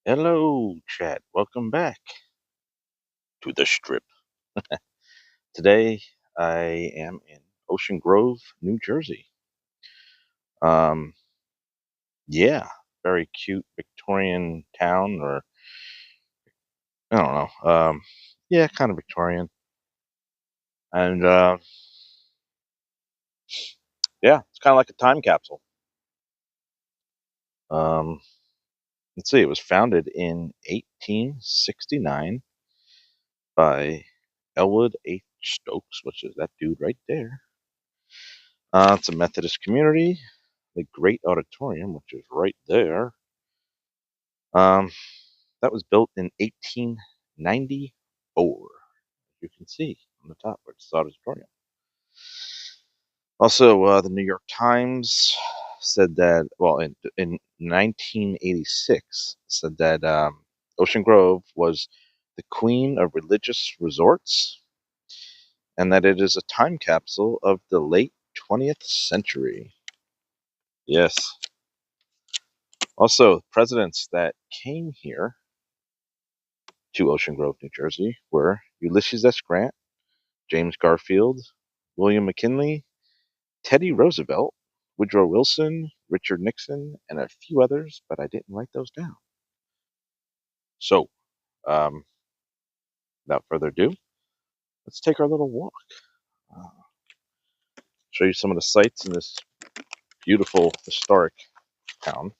Hello, chat. Welcome back to the strip. Today, I am in Ocean Grove, New Jersey. Um, yeah, very cute Victorian town, or I don't know. Yeah, kind of Victorian, and yeah, it's kind of like a time capsule. Um, let's see, it was founded in 1869 by Elwood H. Stokes, which is that dude right there. It's a Methodist community. The Great Auditorium, which is right there. Um, that was built in 1894. As you can see on the top where it's the auditorium. Also, the New York Times said that, well, in 1986, said that Ocean Grove was the queen of religious resorts and that it is a time capsule of the late 20th century. Yes. Also, presidents that came here to Ocean Grove, New Jersey were Ulysses S. Grant, James Garfield, William McKinley, Teddy Roosevelt, Woodrow Wilson, Richard Nixon, and a few others, but I didn't write those down. So, um, without further ado, let's take our little walk. Uh, show you some of the sights in this beautiful historic town.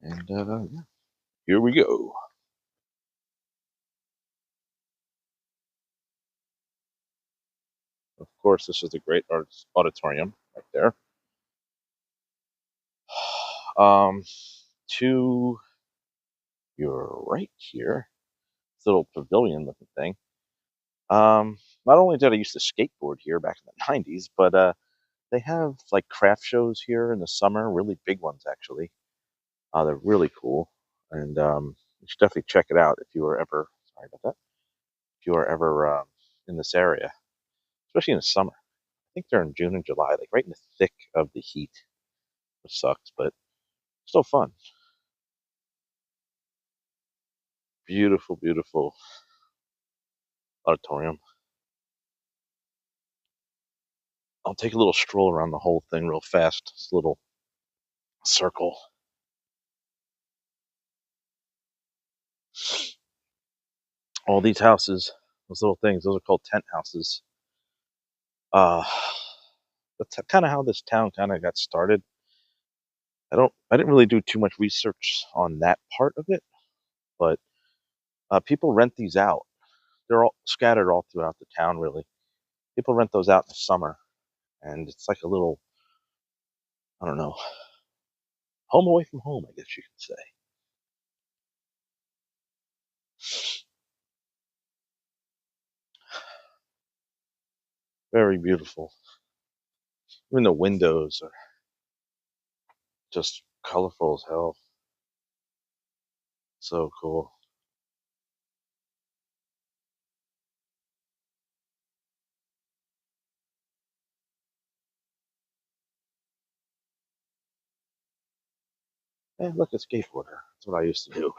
And yeah, here we go. Of course, this is the Great Arts Auditorium right there. To your right here, this little pavilion looking thing. Not only did I used to skateboard here back in the 90s, but they have like craft shows here in the summer, really big ones actually. They're really cool, and you should definitely check it out if you were ever, sorry about that, if you are ever in this area, especially in the summer. I think they're in June and July, like right in the thick of the heat, which sucks, but still fun. Beautiful, beautiful auditorium. I'll take a little stroll around the whole thing real fast. This little circle. All these houses, those little things, those are called tent houses. Uh, that's kind of how this town kind of got started. I didn't really do too much research on that part of it, but people rent these out. They're all scattered all throughout the town, really. People rent those out in the summer, and it's like a little, I don't know, home away from home, I guess you could say. Very beautiful. Even the windows are just colorful as hell. So cool. Hey, look, a skateboarder. That's what I used to do.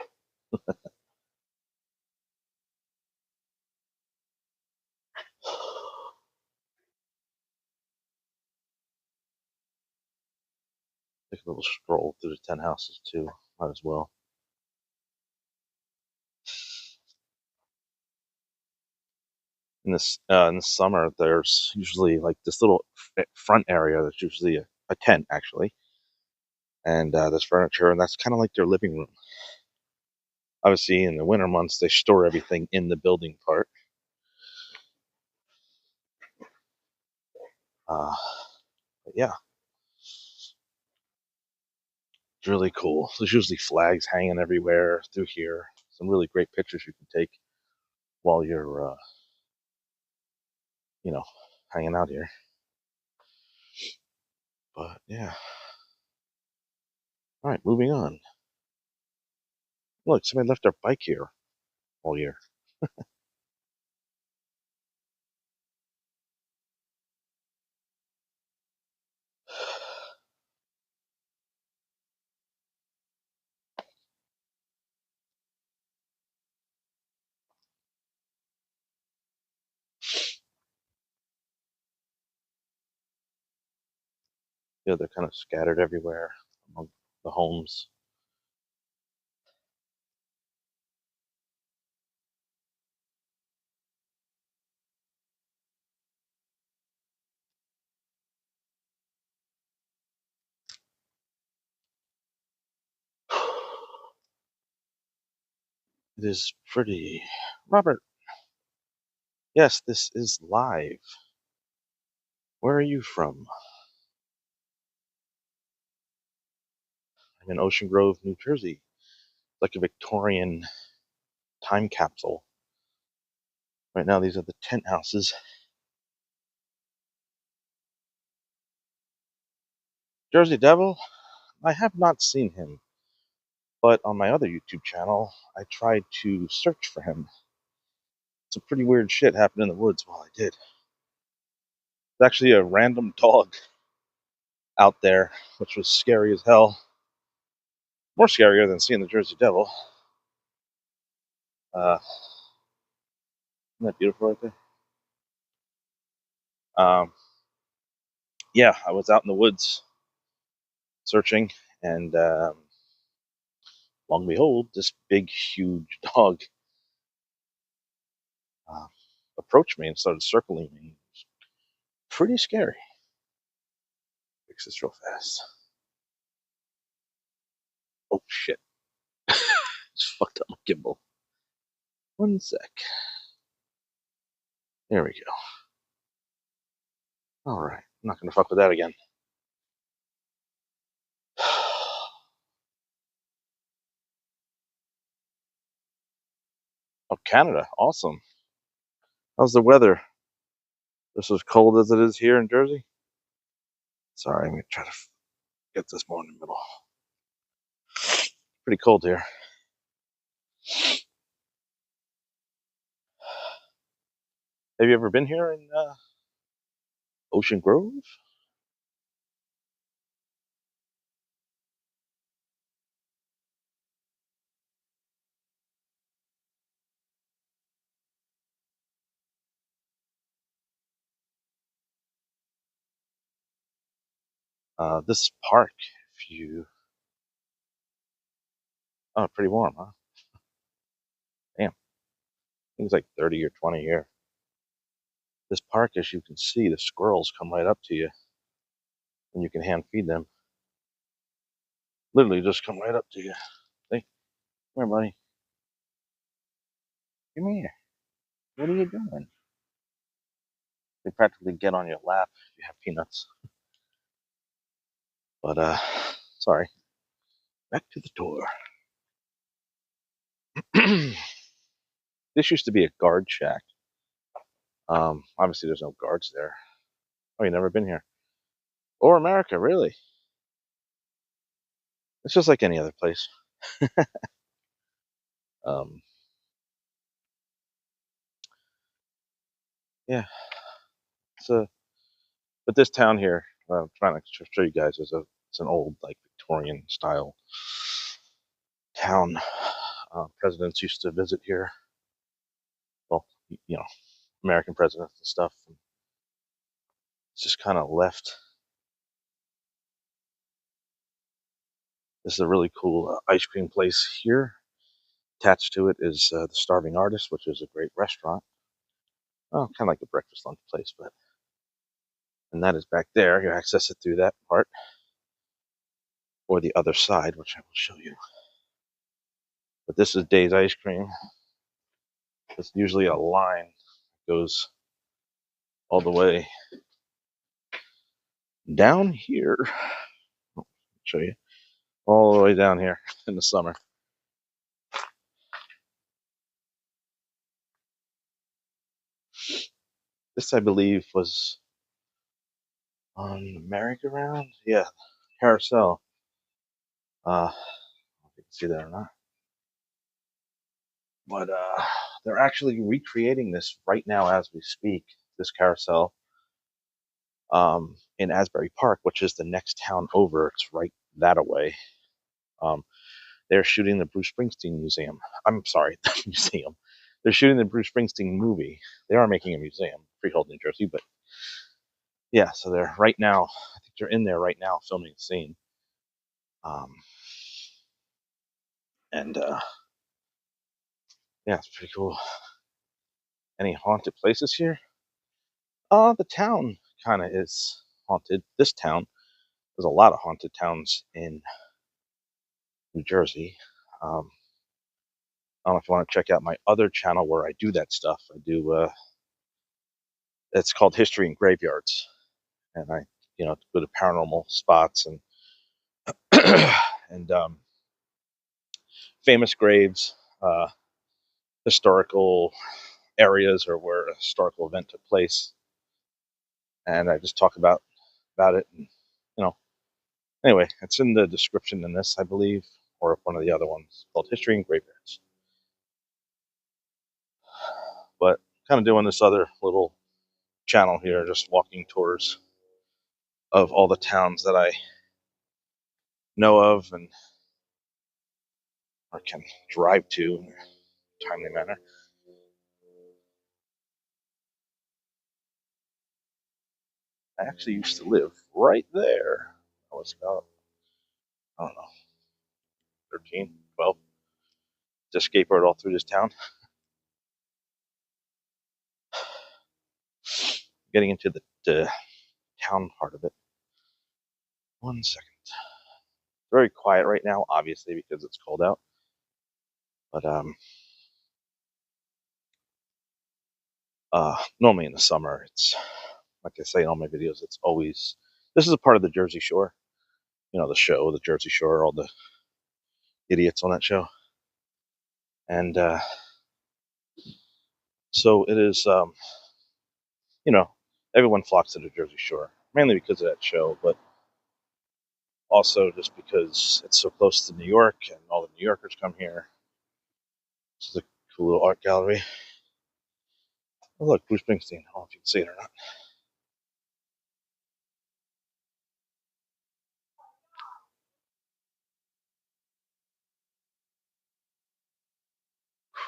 Take a little stroll through the 10 houses too. Might as well. In the summer, there's usually like this little front area that's usually a tent actually, and there's furniture, and that's kind of like their living room. Obviously, in the winter months, they store everything in the building part. Uh, but yeah, it's really cool. There's usually flags hanging everywhere through here. Some really great pictures you can take while you're, you know, hanging out here. But yeah, all right, moving on. Look, somebody left their bike here all year. Yeah, they're kind of scattered everywhere among the homes. It is pretty. Robert, yes, this is live. Where are you from? I'm in Ocean Grove, New Jersey. Like a Victorian time capsule. Right now, these are the tent houses. Jersey Devil? I have not seen him, but on my other YouTube channel, I tried to search for him. Some pretty weird shit happened in the woods while I did. There's actually a random dog out there, which was scary as hell. More scarier than seeing the Jersey Devil. Isn't that beautiful right there? Yeah, I was out in the woods searching, and long and behold, this big, huge dog approached me and started circling me. It was pretty scary. Fix this real fast. Oh shit! Just fucked up my gimbal. One sec. There we go. All right, I'm not gonna fuck with that again. Oh, Canada, awesome. How's the weather? Just as cold as it is here in Jersey? Sorry, I'm gonna try to get this more in the middle. Pretty cold here. Have you ever been here in Ocean Grove? This park, if you... Oh, pretty warm, huh? Damn. I think it's like 30 or 20 here. This park, as you can see, the squirrels come right up to you and you can hand feed them. Literally just come right up to you. Hey, come here, buddy. Come here. What are you doing? They practically get on your lap if you have peanuts. But, sorry. Back to the door. This used to be a guard shack. Obviously there's no guards there. Oh, you never been here? Or America, really? It's just like any other place. Um, yeah. But this town here, I'm trying to show you guys, it's an old, like, Victorian style town. Presidents used to visit here. Well, American presidents and stuff. It's just kind of left. This is a really cool ice cream place here. Attached to it is the Starving Artist, which is a great restaurant. Well, kind of like a breakfast lunch place, but... And that is back there. You access it through that part. Or the other side, which I will show you. But this is Dave's Ice Cream. It's usually a line that goes all the way down here. I'll show you. All the way down here in the summer. This, I believe, was on the merry-go-round. Yeah, carousel. I don't know if you can see that or not. But they're actually recreating this right now as we speak, this carousel, in Asbury Park, which is the next town over. It's right that away. They're shooting the Bruce Springsteen museum. I'm sorry, the museum. They're shooting the Bruce Springsteen movie. They are making a museum, Freehold, New Jersey, but yeah, so they're right now, I think They're in there right now filming a scene. And yeah, it's pretty cool. Any haunted places here? The town kind of is haunted. This town, there's a lot of haunted towns in New Jersey. I don't know if you want to check out my other channel where I do that stuff. I do. It's called History in Graveyards, and I, go to paranormal spots and and famous graves, historical areas, or where a historical event took place, and I just talk about it. And anyway, it's in the description in this, I believe, or one of the other ones called History in Graveyards. But kind of doing this other little channel here, just walking tours of all the towns that I know of and or can drive to in a timely manner. I actually used to live right there. I was about, I don't know, 13, 12. Just skateboard all through this town. Getting into the town part of it. 1 second. Very quiet right now, obviously, because it's cold out. But normally in the summer, it's like I say in all my videos, it's always, this is a part of the Jersey Shore. The show, the Jersey Shore, all the idiots on that show. And so it is, everyone flocks to the Jersey Shore, mainly because of that show, but also just because it's so close to New York and all the New Yorkers come here. This is a cool little art gallery. Oh, look, Bruce Springsteen. I don't know if you can see it or not.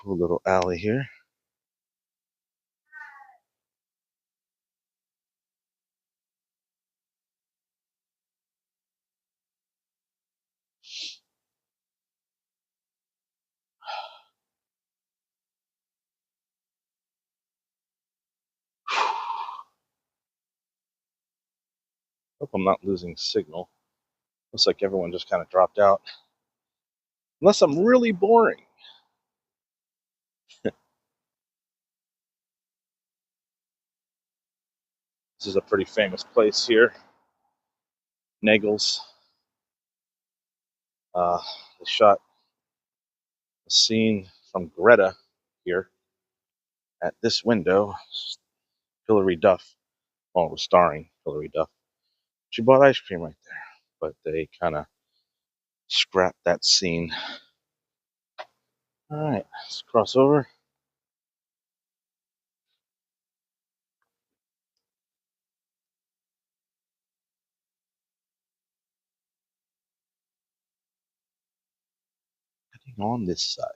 Cool little alley here. Hope I'm not losing signal. Looks like everyone just kind of dropped out. Unless I'm really boring. This is a pretty famous place here. Nagel's. They shot a scene from Greta here at this window. Hilary Duff. Well, it was starring Hilary Duff. She bought ice cream right there, but they kind of scrapped that scene. All right, let's cross over. Heading on this side.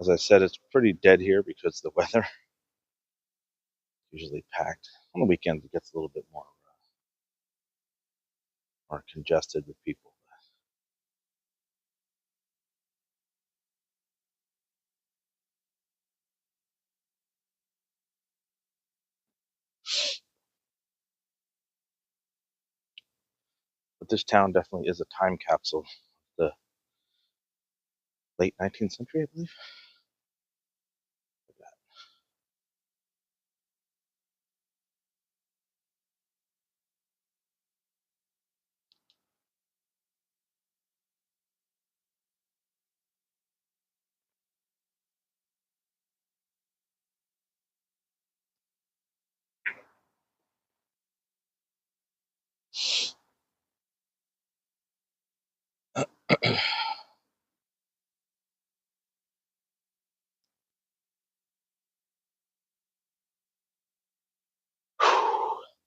As I said, it's pretty dead here because the weather usually packed. On the weekends, it gets a little bit more congested with people. But this town definitely is a time capsule. The late 19th century, I believe.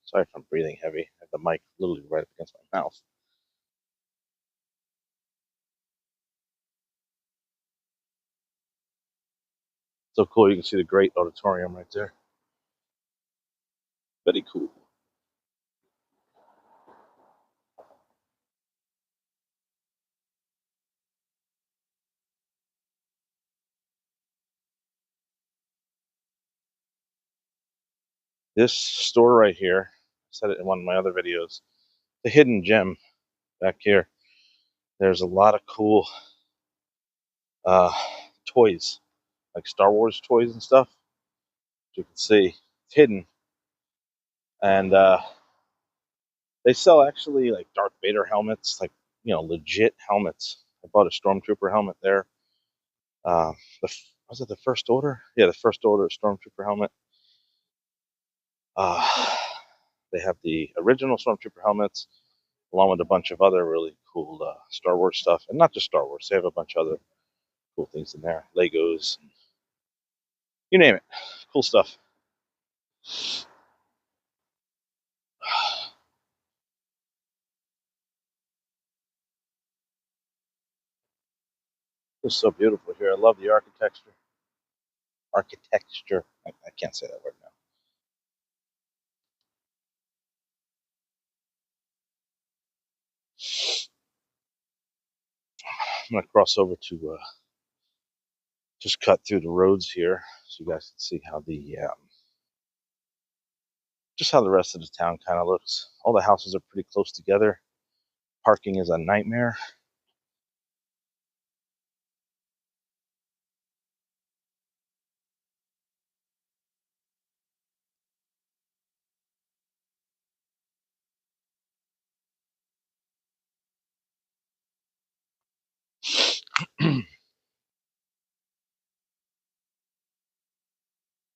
Sorry if I'm breathing heavy. I have the mic literally right up against my mouth. So cool, you can see the great auditorium right there. Very cool. This store right here, I said it in one of my other videos, the hidden gem back here. There's a lot of cool toys, like Star Wars toys and stuff. As you can see, it's hidden. And they sell actually like Darth Vader helmets, like, legit helmets. I bought a Stormtrooper helmet there. Uh, was it the First Order? Yeah, the First Order Stormtrooper helmet. They have the original Stormtrooper helmets, along with a bunch of other really cool Star Wars stuff. And not just Star Wars, they have a bunch of other cool things in there. Legos, you name it. Cool stuff. It's so beautiful here. I love the architecture. Architecture. I can't say that word now. I'm going to cross over to just cut through the roads here so you guys can see how just how the rest of the town kind of looks. All the houses are pretty close together. Parking is a nightmare.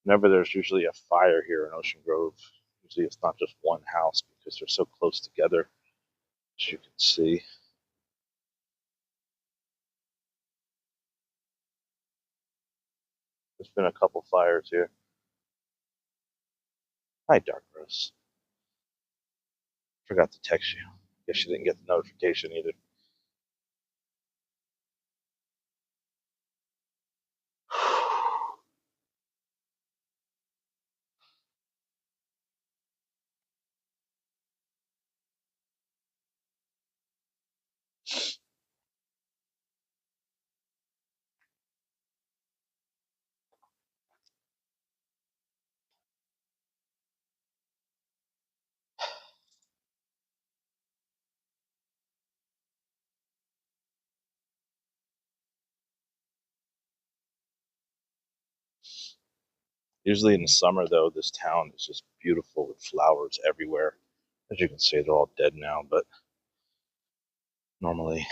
Whenever there's usually a fire here in Ocean Grove, usually it's not just one house because they're so close together, as you can see. There's been a couple fires here. Hi, Dark Rose. Forgot to text you. Guess you didn't get the notification either. Usually in the summer, though, this town is just beautiful with flowers everywhere. As you can see, they're all dead now, but normally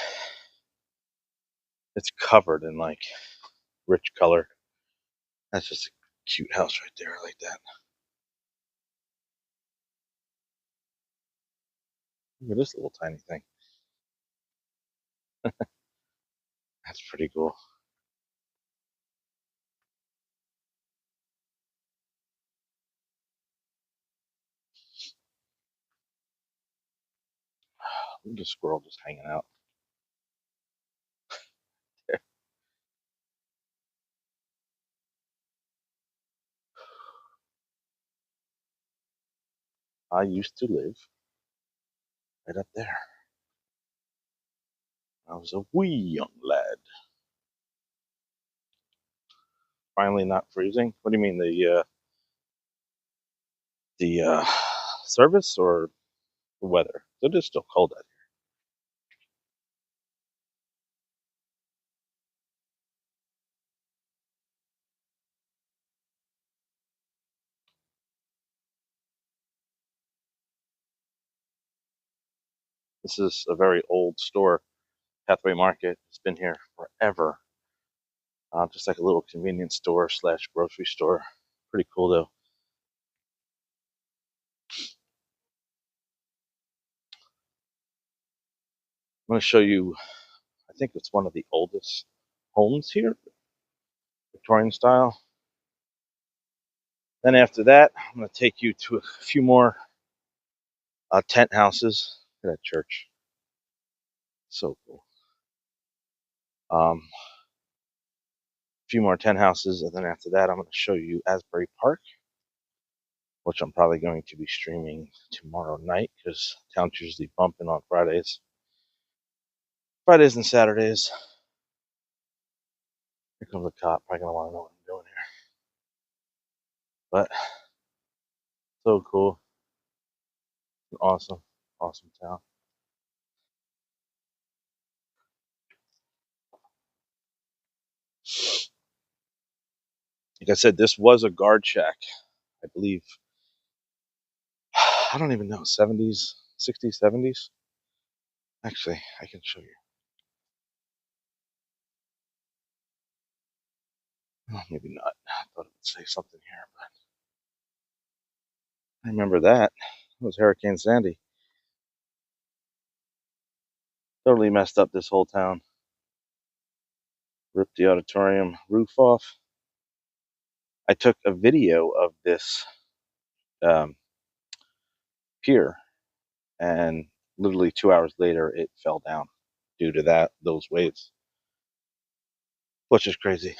it's covered in like rich color. That's just a cute house right there. I like that. Look at this little tiny thing. That's pretty cool. Look at the squirrel just hanging out there. I used to live right up there. I was a wee young lad. Finally, not freezing. What do you mean, the service or the weather? It is still cold out here. This is a very old store, Pathway Market. It's been here forever. Just like a little convenience store slash grocery store. Pretty cool though. I'm going to show you, I think it's one of the oldest homes here, Victorian style. Then after that, I'm going to take you to a few more tent houses. Look at that church. So cool. A few more tent houses, and then after that, I'm going to show you Asbury Park, which I'm probably going to be streaming tomorrow night because town's usually bumping on Fridays and Saturdays. Here comes a cop. Probably going to want to know what I'm doing here. But so cool. Awesome town. Like I said, this was a guard shack, I believe. I don't even know, 70s, 60s, 70s. Actually, I can show you. Oh, maybe not. I thought it would say something here, but I remember that. It was Hurricane Sandy. Totally messed up this whole town. Ripped the auditorium roof off. I took a video of this um, pier, and literally 2 hours later, it fell down due to those waves, which is crazy.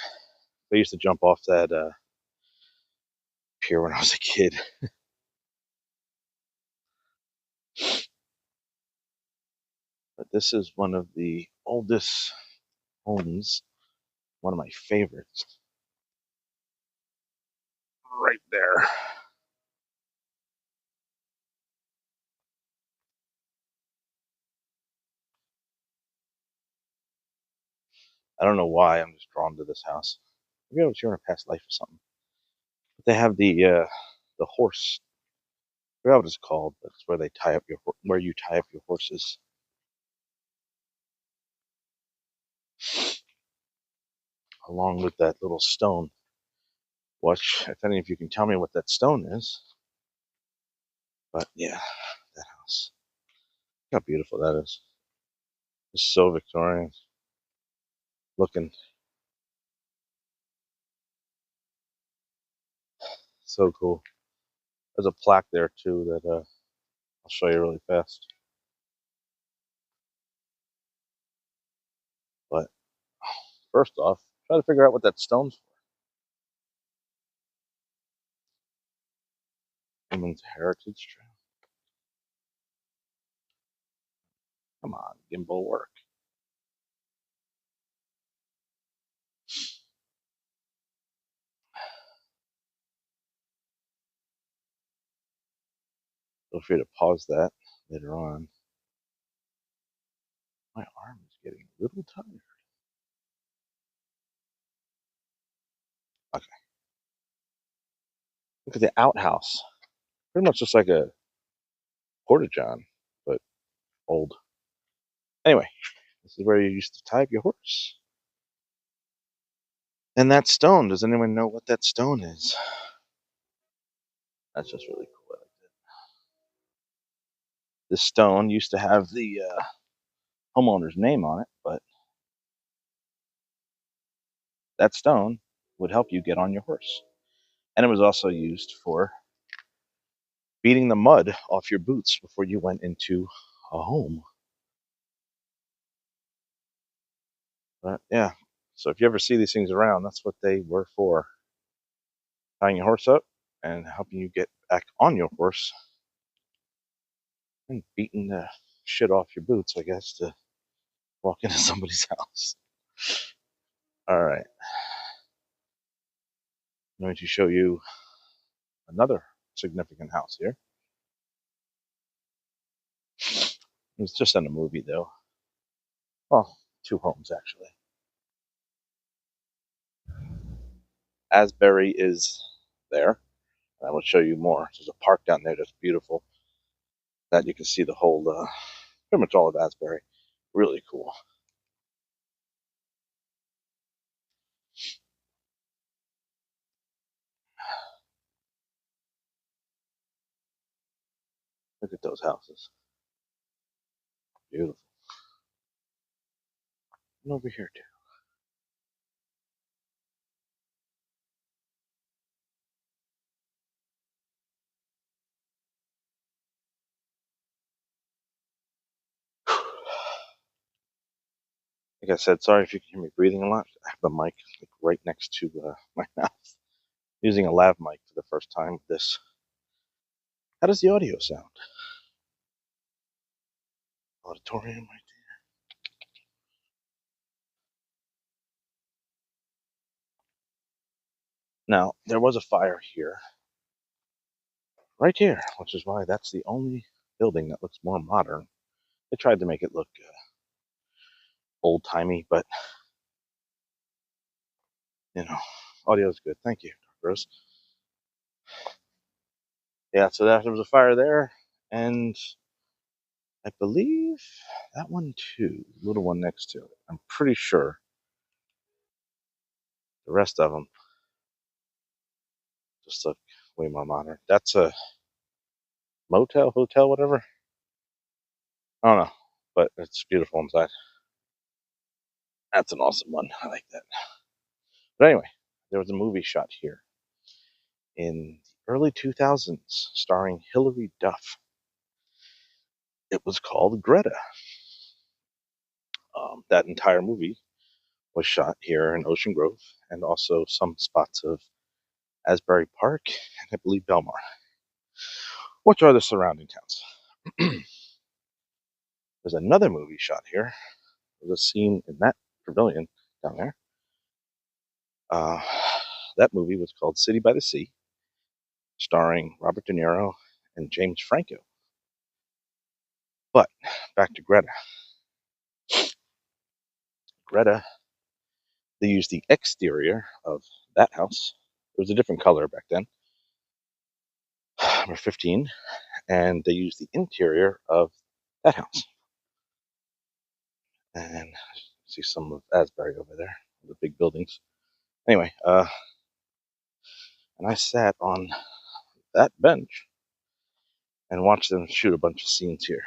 I used to jump off that pier when I was a kid. But this is one of the oldest homes, one of my favorites, right there. I don't know why I'm just drawn to this house. Maybe I was here in a past life or something. But they have the horse. I forgot what it's called, but it's where they tie up where you tie up your horses. Along with that little stone. Watch if any of you can tell me what that stone is. But yeah, that house. Look how beautiful that is. It's so Victorian looking. So cool. There's a plaque there too that I'll show you really fast. But first off, try to figure out what that stone's for. Women's Heritage Trail. Come on, gimbal work. Feel free to pause that later on. My arm is getting a little tired. Okay. Look at the outhouse. Pretty much just like a porta-john, but old. Anyway, this is where you used to tie up your horse. And that stone, does anyone know what that stone is? That's just really cool. I like that. This stone used to have the homeowner's name on it, but that stone would help you get on your horse. And it was also used for beating the mud off your boots before you went into a home. But yeah, so if you ever see these things around, that's what they were for. Tying your horse up and helping you get back on your horse and beating the shit off your boots, I guess, to walk into somebody's house. All right. I'm going to show you another significant house here. It's just in a movie, though. Well, two homes, actually. Asbury is there. I will show you more. There's a park down there that's beautiful. That you can see the whole, pretty much all of Asbury. Really cool. Look at those houses. Beautiful. And over here, too. Like I said, sorry if you can hear me breathing a lot. I have the mic like right next to my mouth. Using a lav mic for the first time with this. How does the audio sound? Auditorium right there. Now, there was a fire here, right here, which is why that's the only building that looks more modern. They tried to make it look old-timey, but, you know, audio is good. Thank you, Rose. Yeah, so there was a fire there, and I believe that one too, the little one next to it. I'm pretty sure the rest of them just look way more modern. That's a motel, hotel, whatever. I don't know, but it's beautiful inside. That's an awesome one. I like that. But anyway, there was a movie shot here in the early 2000s starring Hilary Duff. It was called Greta. That entire movie was shot here in Ocean Grove and also some spots of Asbury Park and I believe Belmar, which are the surrounding towns. There's another movie shot here. There's a scene in that pavilion down there. Uh, that movie was called City by the Sea, starring Robert De Niro and James Franco. But back to Greta. Greta, they used the exterior of that house. It was a different color back then. Number 15. And they used the interior of that house. And see some of Asbury over there, the big buildings. Anyway, and I sat on that bench and watched them shoot a bunch of scenes here.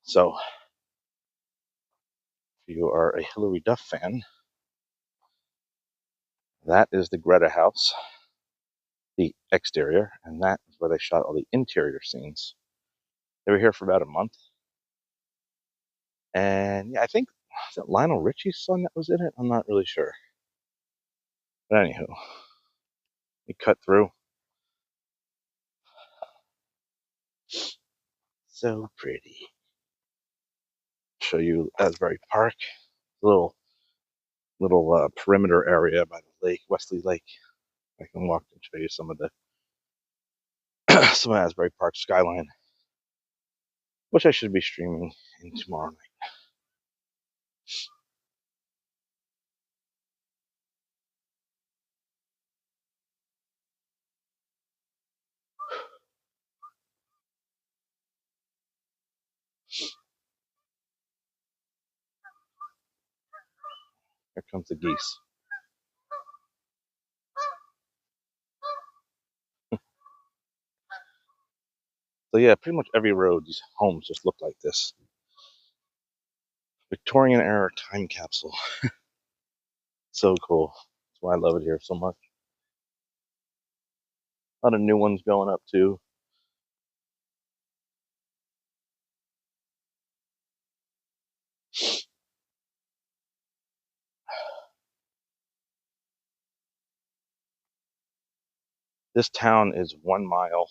So, if you are a Hilary Duff fan, that is the Greta house, the exterior, and that is where they shot all the interior scenes. They were here for about a month. And yeah, I think, was it Lionel Richie's son that was in it? I'm not really sure. But anywho, we cut through. So pretty. Show you Asbury Park, little perimeter area by the lake, Wesley Lake. I can walk and show you some of the some of Asbury Park skyline, which I should be streaming in tomorrow night. Here comes the geese. So yeah, pretty much every road, these homes just look like this. Victorian era time capsule. So cool. That's why I love it here so much. A lot of new ones going up too. This town is 1 mile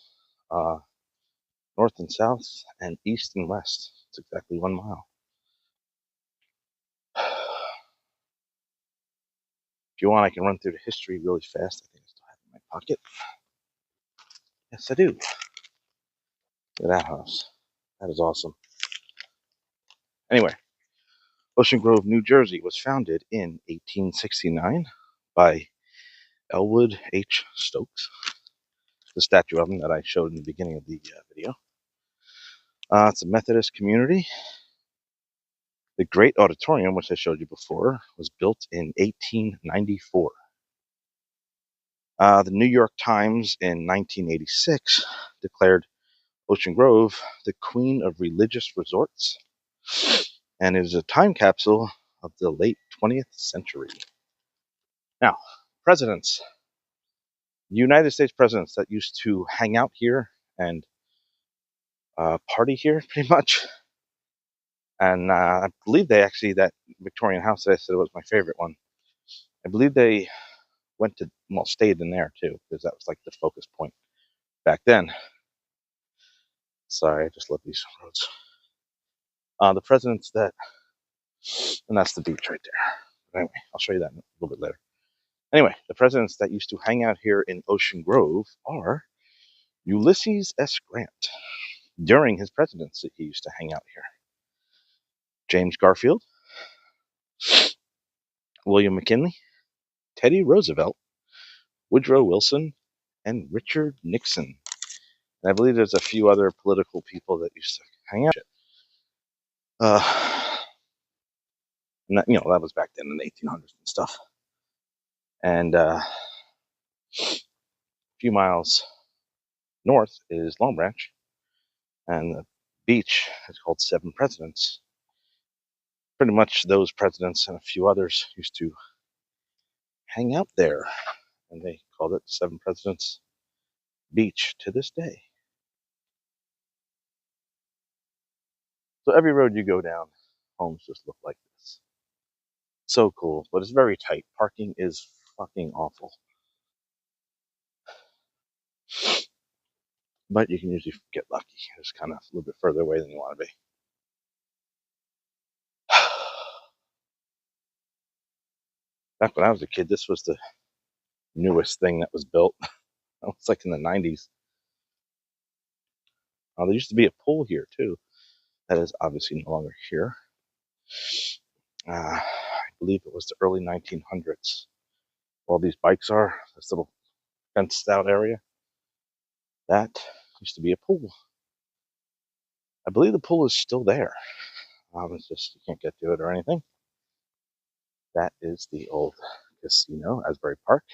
north and south and east and west. It's exactly 1 mile. If you want, I can run through the history really fast. I think I still have it in my pocket. Yes, I do. Look at that house. That is awesome. Anyway, Ocean Grove, New Jersey was founded in 1869 by Elwood H. Stokes. The statue of him that I showed in the beginning of the video. It's a Methodist community. The Great Auditorium, which I showed you before, was built in 1894. The New York Times in 1986 declared Ocean Grove the queen of religious resorts, and it is a time capsule of the late 20th century. Now, presidents, United States presidents that used to hang out here and party here pretty much. And I believe they actually, that Victorian house that I said was my favorite one, I believe they stayed in there too, because that was like the focus point back then. Sorry, I just love these roads. The presidents and that's the beach right there. But anyway, I'll show you that a little bit later. Anyway, the presidents that used to hang out here in Ocean Grove are Ulysses S. Grant. During his presidency, he used to hang out here. James Garfield, William McKinley, Teddy Roosevelt, Woodrow Wilson, and Richard Nixon. And I believe there's a few other political people that used to hang out. And that, that was back then in the 1800s and stuff. And a few miles north is Long Branch, and the beach is called Seven Presidents. Pretty much those presidents and a few others used to hang out there, and they called it Seven Presidents Beach to this day. So every road you go down, homes just look like this. So cool, but it's very tight. Parking is fucking awful. But you can usually get lucky. It's kind of a little bit further away than you want to be. Back when I was a kid, this was the newest thing that was built. It was like in the 90s. There used to be a pool here too. That is obviously no longer here. I believe it was the early 1900s. All these bikes are, this little fenced out area. That used to be a pool. I believe the pool is still there. It's just, you can't get to it or anything. That is the old casino, Asbury Park.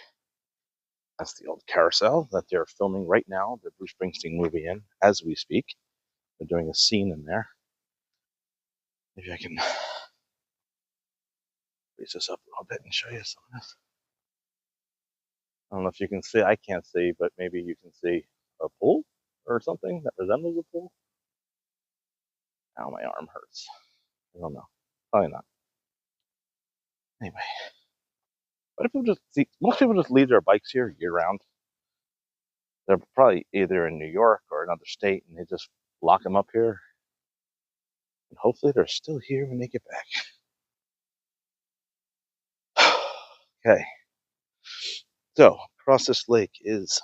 That's the old carousel that they're filming right now, the Bruce Springsteen movie in, as we speak. They're doing a scene in there. Maybe I can raise this up a little bit and show you some of this. I don't know if you can see, I can't see, but maybe you can see a pool or something that resembles a pool. Ow, my arm hurts. I don't know. Probably not. Anyway. What if most people just leave their bikes here year round? They're probably either in New York or another state, and they just lock them up here. And hopefully they're still here when they get back. Okay. So, across this lake is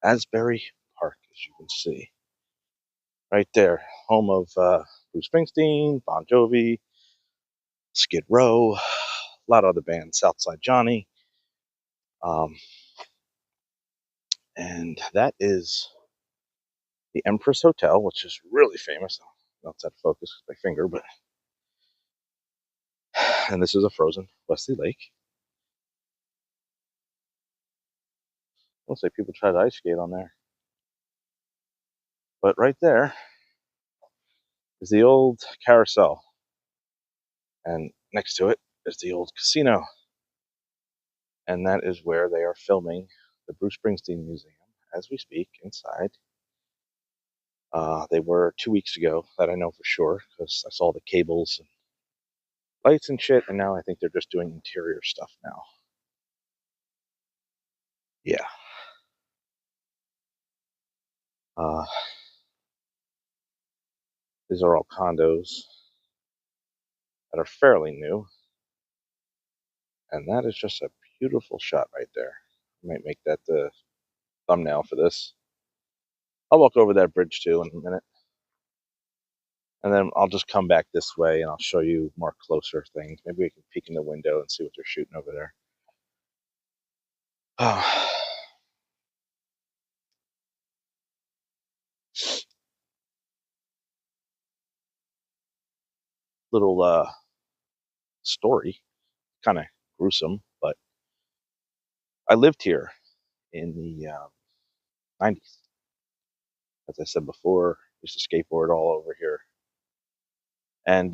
Asbury Park, as you can see. Right there, home of Bruce Springsteen, Bon Jovi, Skid Row, a lot of other bands, Southside Johnny. And that is the Empress Hotel, which is really famous. I'll outside focus with my finger, but. And this is a frozen Wesley Lake. Looks like people try to ice skate on there. But right there is the old carousel. And next to it is the old casino. And that is where they are filming the Bruce Springsteen Museum as we speak inside. They were 2 weeks ago, that I know for sure, because I saw the cables and lights and shit, and now I think they're just doing interior stuff now. Yeah. These are all condos that are fairly new. And that is just a beautiful shot right there. I might make that the thumbnail for this. I'll walk over that bridge too in a minute. And then I'll just come back this way and I'll show you more closer things. Maybe we can peek in the window and see what they're shooting over there. Oh. Little story. Kind of gruesome, but I lived here in the 90s. As I said before, used to skateboard all over here. And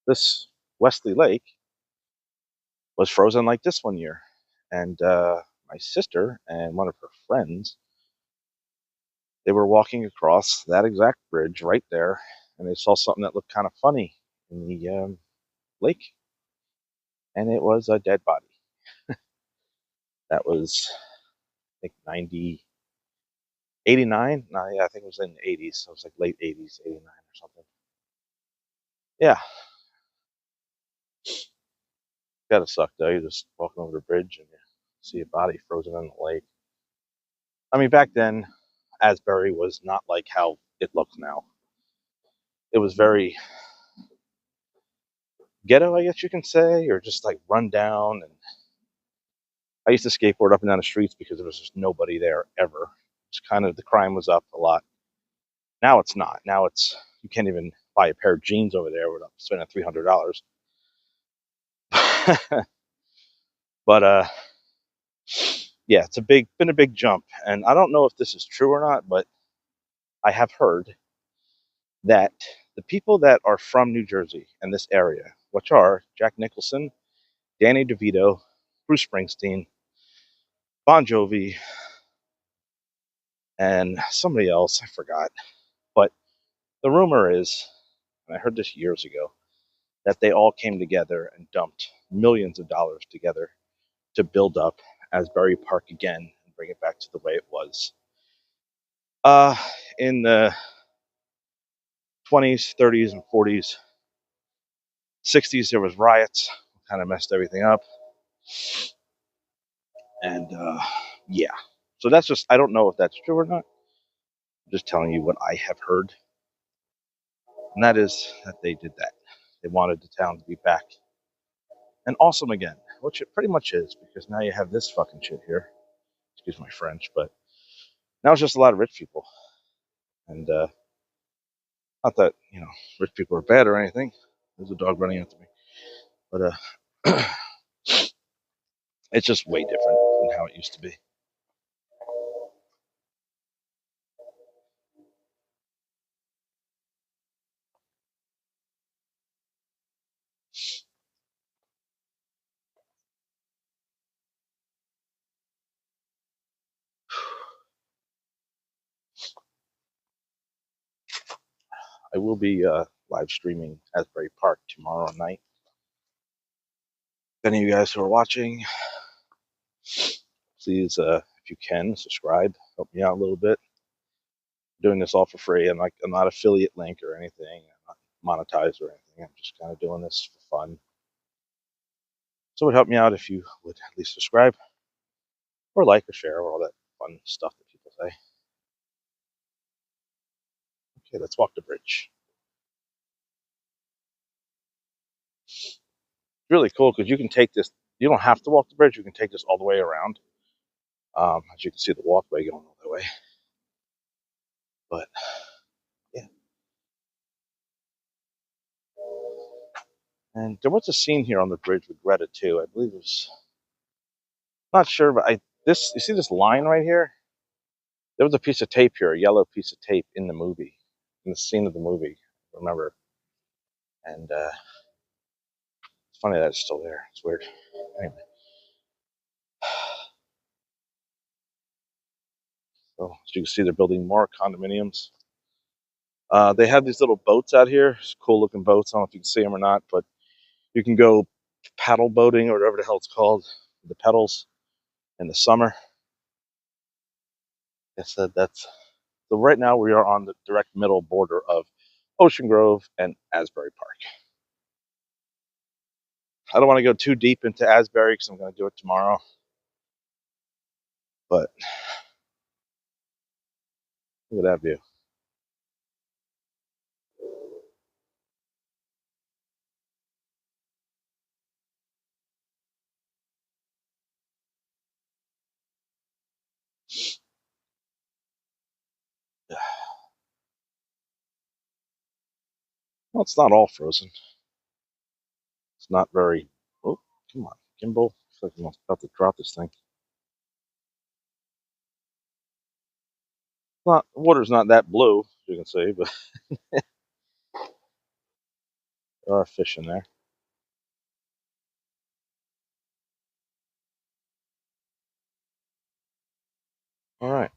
this Wesley Lake was frozen like this one year. And my sister and one of her friends, they were walking across that exact bridge right there, and they saw something that looked kind of funny in the lake, and it was a dead body. That was, I think, 89. No, yeah, I think it was in the 80s. So it was like late 80s, 89 or something. Yeah. Gotta suck, though. You're just walking over the bridge and you see a body frozen in the lake. I mean, back then, Asbury was not like how it looks now. It was very ghetto, I guess you can say, or just like run down. And I used to skateboard up and down the streets because there was just nobody there ever. It's kind of, the crime was up a lot. Now it's not. Now it's, you can't even buy a pair of jeans over there without spending $300. But yeah, it's been a big jump, and I don't know if this is true or not, but I have heard that the people that are from New Jersey and this area, which are Jack Nicholson, Danny DeVito, Bruce Springsteen, Bon Jovi, and somebody else, I forgot. But the rumor is, and I heard this years ago, that they all came together and dumped millions of dollars together to build up Asbury Park again and bring it back to the way it was. In the 20s, 30s, and 40s, 60s, there was riots, kind of messed everything up. And yeah, so that's just, I don't know if that's true or not. I'm just telling you what I have heard. And that is that they did that. They wanted the town to be back and awesome again, which it pretty much is, because now you have this fucking shit here. Excuse my French, but now it's just a lot of rich people. And not that, rich people are bad or anything. There's a dog running after me. But it's just way different than how it used to be. I will be live streaming Asbury Park tomorrow night. If any of you guys who are watching, please, if you can, subscribe. Help me out a little bit. I'm doing this all for free. I'm not affiliate link or anything. I'm not monetized or anything. I'm just kind of doing this for fun. So it would help me out if you would at least subscribe or like or share or all that fun stuff that people say. Okay, let's walk the bridge. It's really cool because you can take this. You don't have to walk the bridge. You can take this all the way around. As you can see, the walkway going all the way. But yeah. And there was a scene here on the bridge with Greta too. I believe it was, not sure, but you see this line right here? There was a piece of tape here, a yellow piece of tape in the movie, in the scene of the movie. Remember? And it's funny that it's still there. It's weird. Anyway, so as you can see, they're building more condominiums. They have these little boats out here. It's cool looking boats. I don't know if you can see them or not, but you can go paddle boating or whatever the hell it's called, the pedals in the summer. That's so right now we are on the direct middle border of Ocean Grove and Asbury Park. I don't want to go too deep into Asbury because I'm going to do it tomorrow. But look at that view. Well, it's not all frozen. It's not very. Oh, come on, gimbal. Looks like I'm about to drop this thing. Not water's not that blue, as you can see, but there are fish in there. All right,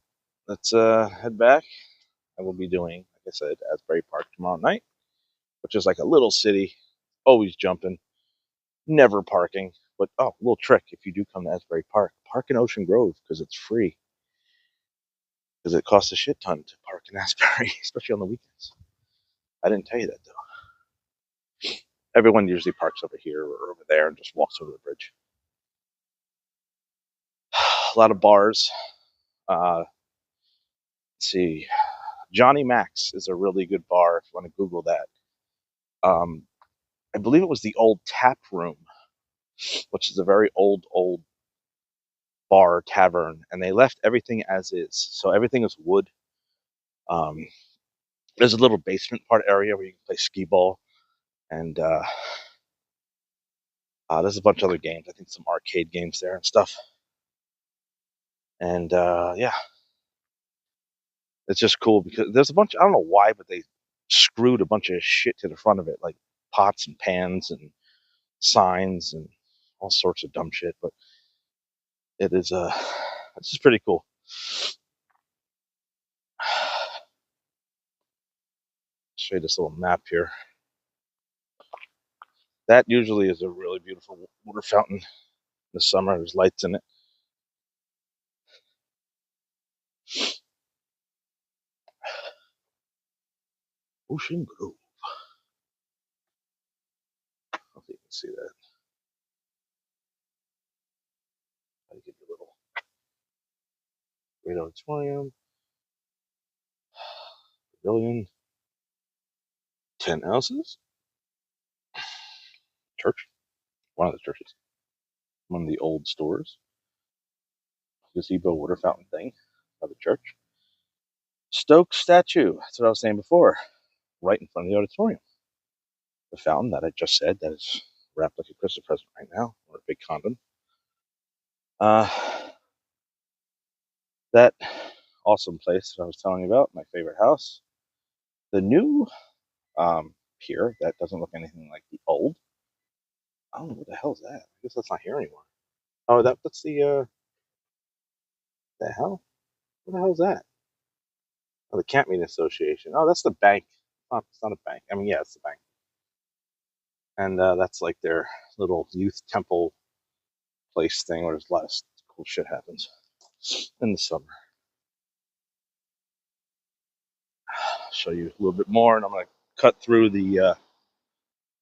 let's head back. I will be doing, I said, Asbury Park tomorrow night, which is like a little city, always jumping, never parking. But oh, little trick: if you do come to Asbury Park, park in Ocean Grove because it's free. Because it costs a shit ton to park in Asbury, especially on the weekends. I didn't tell you that though. Everyone usually parks over here or over there and just walks over the bridge. A lot of bars. Let's see. Johnny Mac's is a really good bar if you want to Google that. I believe it was the old Tap Room, which is a very old bar tavern, and they left everything as is. So everything is wood. Um, there's a little basement part area where you can play skee ball, and there's a bunch of other games. I think some arcade games there and stuff. And yeah, it's just cool because there's a bunch. I don't know why, but they screwed a bunch of shit to the front of it, like pots and pans and signs and all sorts of dumb shit. But it is it's just pretty cool. Show you this little map here. That usually is a really beautiful water fountain in the summer. There's lights in it. Ocean Grove. I don't think you can see that. I give you a little great auditorium, pavilion, 10 houses, church, one of the churches, one of the old stores, gazebo water fountain thing of the church. Stoke statue. That's what I was saying before, right in front of the auditorium. The fountain that I just said that is wrapped like a Christmas present right now, or a big condom. That awesome place that I was telling you about, my favorite house. The new pier that doesn't look anything like the old. I don't know what the hell is that. I guess that's not here anymore. Oh, that's the hell? What the hell is that? Oh, the Camp Meeting Association. Oh, that's the bank. Oh, it's not a bank. I mean, yeah, it's the bank. And that's like their little youth temple place thing where there's a lot of cool shit happens in the summer. I'll show you a little bit more, and I'm going to cut through the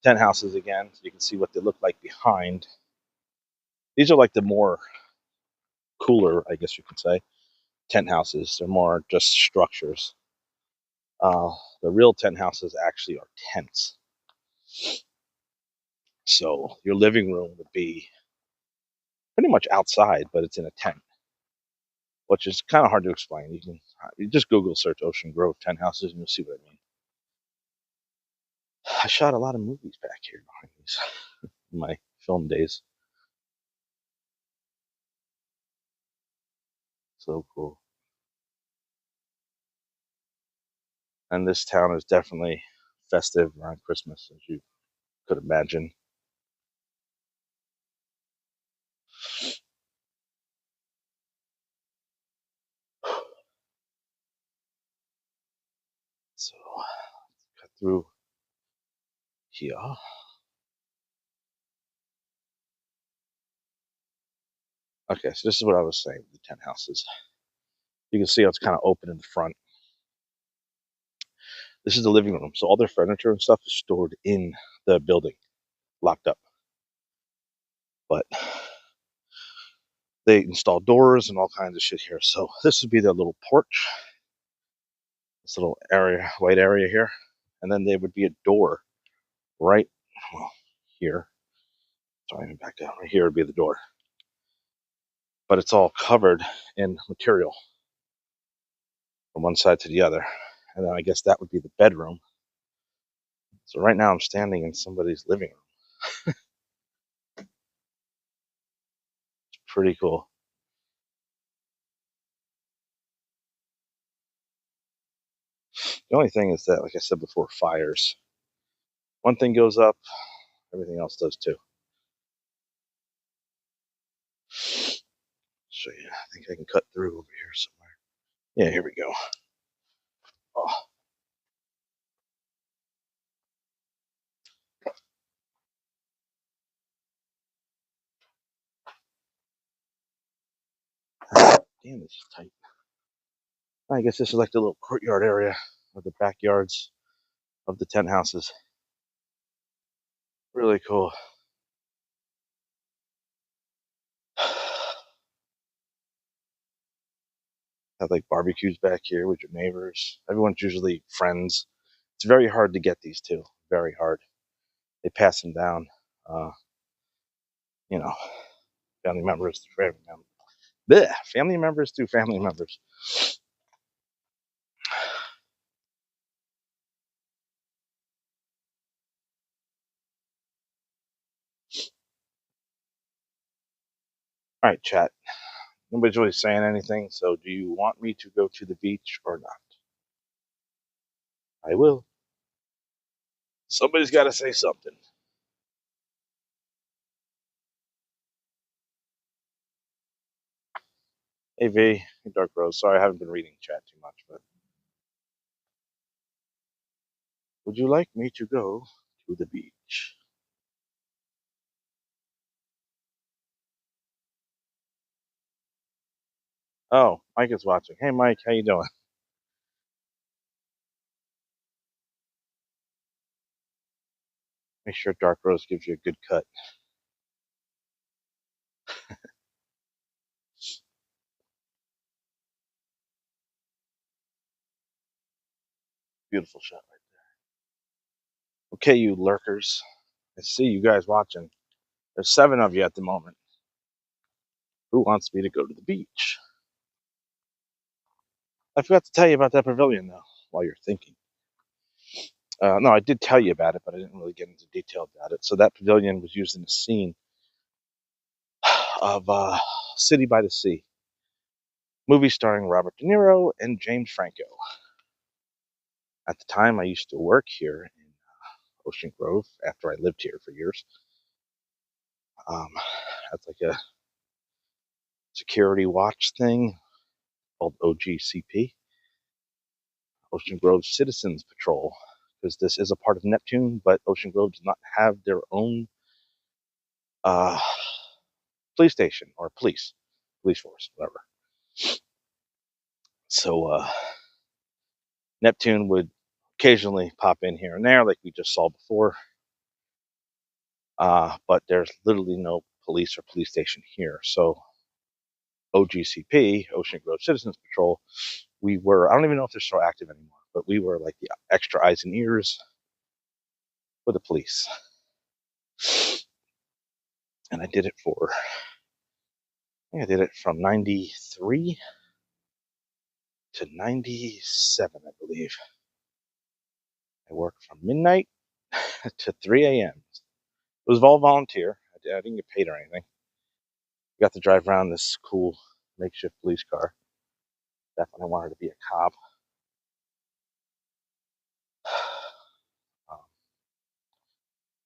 tent houses again so you can see what they look like behind. These are like the more cooler, I guess you could say, tent houses. They're more just structures. The real tent houses actually are tents. So your living room would be pretty much outside, but it's in a tent, which is kind of hard to explain. You just Google search Ocean Grove tent houses and you'll see what I mean. I shot a lot of movies back here behind these in my film days. So cool. And this town is definitely festive around Christmas, as you could imagine. So, cut through here. Okay, so this is what I was saying, the tent houses. You can see how it's kind of open in the front. This is the living room, so all their furniture and stuff is stored in the building, locked up. But they install doors and all kinds of shit here. So this would be their little porch, this little area, white area here, and then there would be a door right here. Sorry, let me back down. Right here would be the door, but it's all covered in material from one side to the other. And then I guess that would be the bedroom. So right now I'm standing in somebody's living room. It's pretty cool. The only thing is that, like I said before, fires. One thing goes up, everything else does too. So yeah, I think I can cut through over here somewhere. Yeah, here we go. Oh, damn, this is tight. I guess this is like the little courtyard area of the backyards of the tent houses. Really cool. Have like barbecues back here with your neighbors. Everyone's usually friends. It's very hard to get these two. Very hard. They pass them down. Uh, you know, family members to family members. Blech, family members to family members. All right, chat. Nobody's really saying anything, so do you want me to go to the beach or not? I will. Somebody's got to say something. Hey V, hey Dark Rose. Sorry, I haven't been reading chat too much, but would you like me to go to the beach? Oh, Mike is watching. Hey Mike, how you doing? Make sure Dark Rose gives you a good cut. Beautiful shot right there. Okay, you lurkers. I see you guys watching. There's 7 of you at the moment. Who wants me to go to the beach? I forgot to tell you about that pavilion, though, while you're thinking. No, I did tell you about it, but I didn't really get into detail about it. So that pavilion was used in a scene of City by the Sea, movie starring Robert De Niro and James Franco. At the time, I used to work here in Ocean Grove after I lived here for years. That's like a security watch thing called OGCP, Ocean Grove Citizens Patrol, because this is a part of Neptune, but Ocean Grove does not have their own police station or police force, whatever. So Neptune would occasionally pop in here and there, like we just saw before. But there's literally no police or police station here. So OGCP, Ocean Grove Citizens Patrol, we were, I don't even know if they're still active anymore, but we were like the extra eyes and ears for the police. And I did it I did it from 93 to 97, I believe. I worked from midnight to 3 a.m. It was all volunteer. I didn't get paid or anything. I got to drive around this cool makeshift police car. Back when I wanted to be a cop. Um,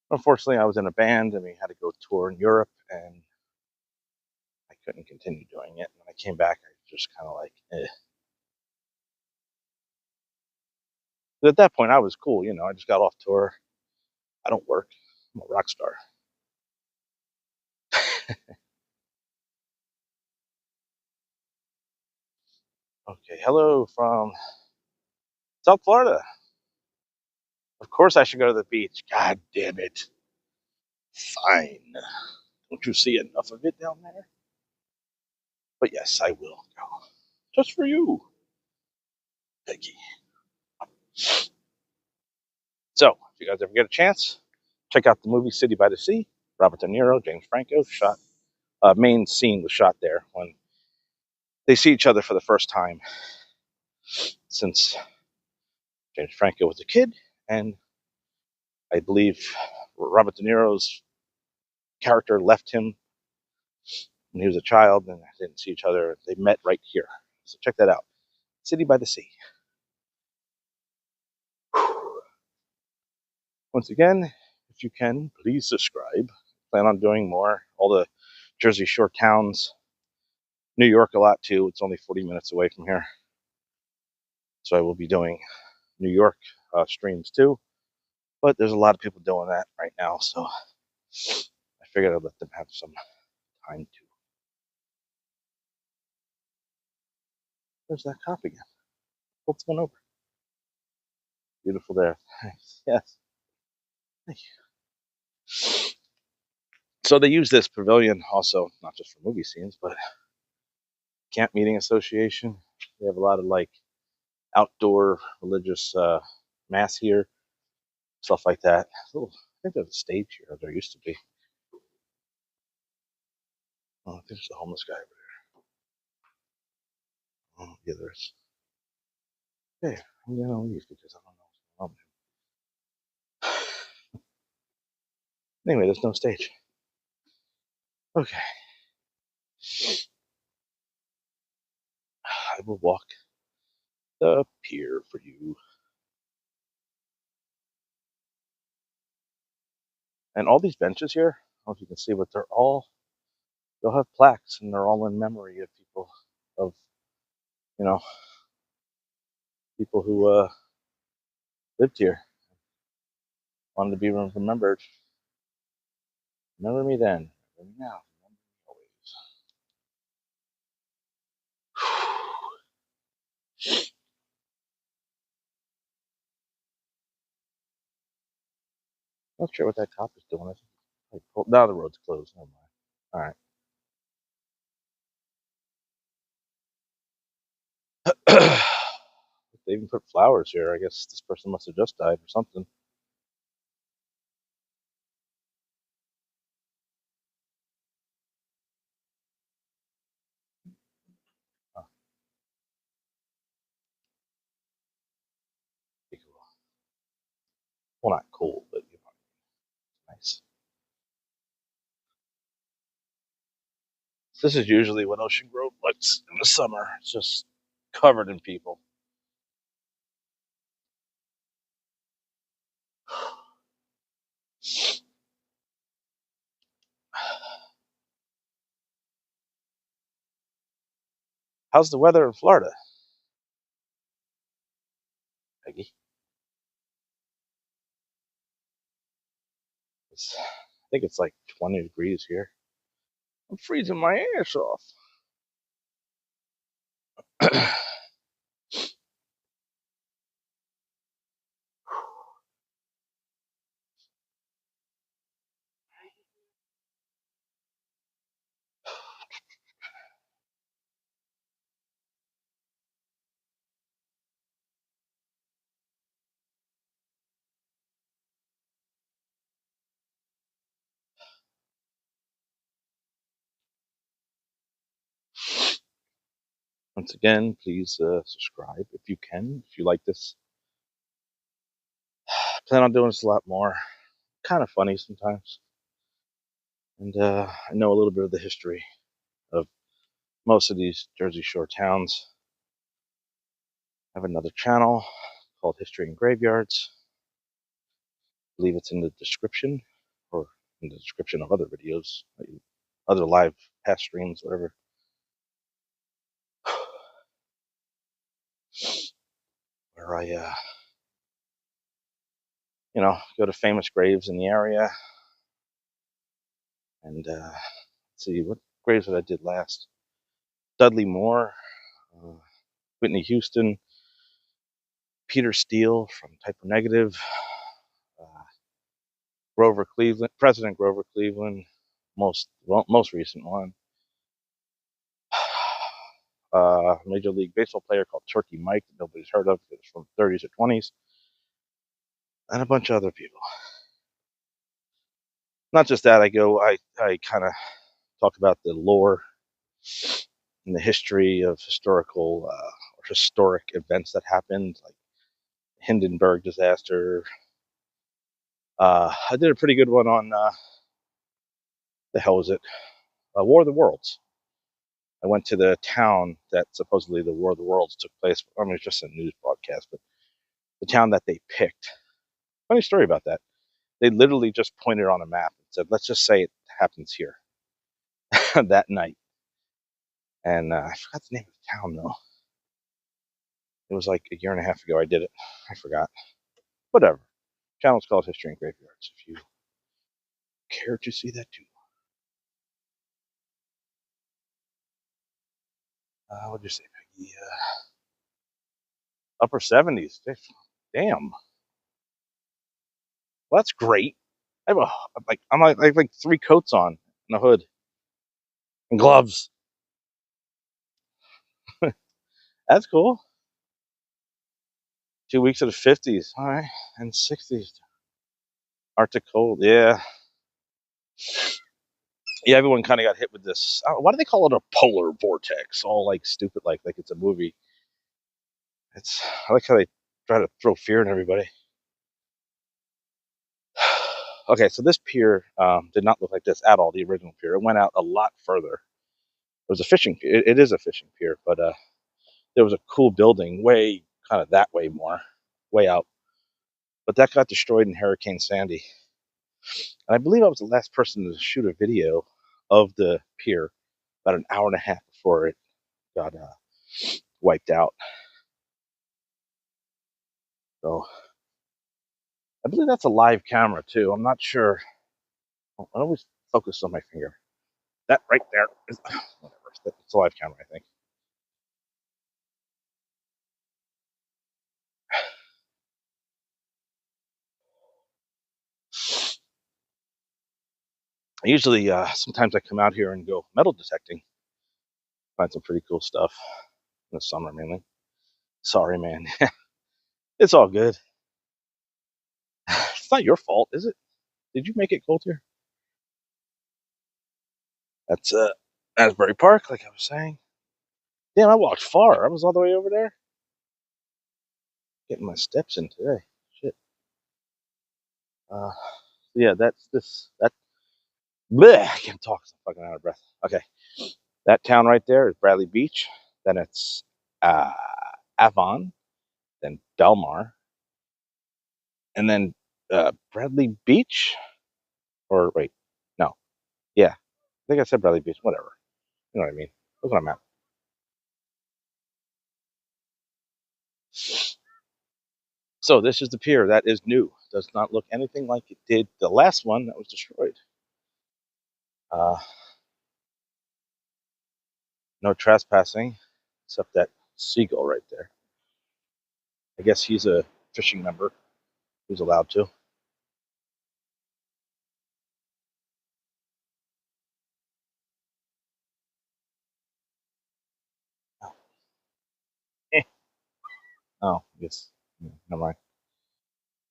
Unfortunately, I was in a band and we had to go tour in Europe, and I couldn't continue doing it. When I came back, I was just kind of like, eh. But at that point, I was cool. I just got off tour. I don't work. I'm a rock star. Okay, hello from South Florida. Of course I should go to the beach. God damn it. Fine. Don't you see enough of it down there? But yes, I will go. Just for you, Peggy. So, if you guys ever get a chance, check out the movie City by the Sea. Robert De Niro, James Franco shot. Main scene was shot there when they see each other for the first time since James Franco was a kid, and I believe Robert De Niro's character left him when he was a child, and they didn't see each other. They met right here. So check that out. City by the Sea. Once again, if you can, please subscribe. Plan on doing more. All the Jersey Shore towns. New York a lot too. It's only 40 minutes away from here. So I will be doing New York streams too. But there's a lot of people doing that right now. So I figured I'd let them have some time to There's that cop again. Pulled someone over. Beautiful there. Thanks. Yes. Thank you. So they use this pavilion also, not just for movie scenes, but camp meeting association. They have a lot of like outdoor religious mass here, stuff like that. Oh, I think there's a stage here. There used to be. Oh, I think there's a homeless guy over there. Oh, yeah, there is. Hey, I'm gonna leave because I don't know what's going on with him. Anyway, there's no stage. Okay. I will walk the pier for you. And all these benches here, I don't know if you can see, but they'll have plaques and they're all in memory of people, of, you know, people who lived here, wanted to be remembered. Remember me then, remember me now, remember me always. Not sure what that cop is doing. I think now the road's closed. Never mind. All right. They even put flowers here. I guess this person must have just died or something. Oh, pretty cool. Well, not cool, but you know, nice. This is usually what Ocean Grove looks in the summer. It's just covered in people. How's the weather in Florida, Peggy? I think it's like 20 degrees here. I'm freezing my ass off. Once again, please subscribe if you can, if you like this. I plan on doing this a lot more. Kind of funny sometimes. And I know a little bit of the history of most of these Jersey Shore towns. I have another channel called History in Graveyards. I believe it's in the description, or in the description of other videos, other live past streams, whatever. Where I, go to famous graves in the area. And let's see, what graves that I did last? Dudley Moore, Whitney Houston, Peter Steele from Type O Negative, Grover Cleveland, President Grover Cleveland, most recent one. Major League Baseball player called Turkey Mike that nobody's heard of. It was from the 30s or 20s, and a bunch of other people. Not just that, I kind of talk about the lore and the history of historical or historic events that happened, like Hindenburg disaster. I did a pretty good one on the hell was it? War of the Worlds. I went to the town that supposedly the War of the Worlds took place. I mean, it's just a news broadcast, but the town that they picked. Funny story about that. They literally just pointed on a map and said, let's just say it happens here that night. And I forgot the name of the town, though. It was like a year and a half ago I did it. I forgot. Whatever. Channel's called History in Graveyards, if you care to see that too. What'd you say, Peg? Yeah. Upper 70s. Damn. Well, that's great. I have like 3 coats on and a hood and gloves. That's cool. 2 weeks of the 50s. All right. And 60s. Arctic cold. Yeah. Yeah, everyone kind of got hit with this. Why do they call it a polar vortex? All like stupid, like it's a movie. I like how they try to throw fear in everybody. Okay, so this pier did not look like this at all. The original pier, it went out a lot further. It was a fishing pier. It is a fishing pier, but there was a cool building way kind of that way more, way out. But that got destroyed in Hurricane Sandy. And I believe I was the last person to shoot a video of the pier about an hour and a half before it got wiped out. So I believe that's a live camera too. I'm not sure. I always focus on my finger. That right there is whatever. It's a live camera, I think. Usually, sometimes I come out here and go metal detecting. Find some pretty cool stuff in the summer, mainly. Sorry, man. It's all good. It's not your fault, is it? Did you make it cold here? That's Asbury Park, like I was saying. Damn, I walked far. I was all the way over there. Getting my steps in today. Shit. Uh, yeah, that's this. That. Bleh, I can't talk. I'm fucking out of breath. Okay, that town right there is Bradley Beach. Then it's uh, Avon. Then Belmar. And then Bradley Beach. Or wait, no. Yeah, I think I said Bradley Beach. Whatever. You know what I mean. Look what I'm at. So this is the pier that is new. Does not look anything like it did the last one that was destroyed. Uh, no trespassing, except that seagull right there. I guess he's a fishing member who's allowed to. Eh. Oh, yes. Never mind.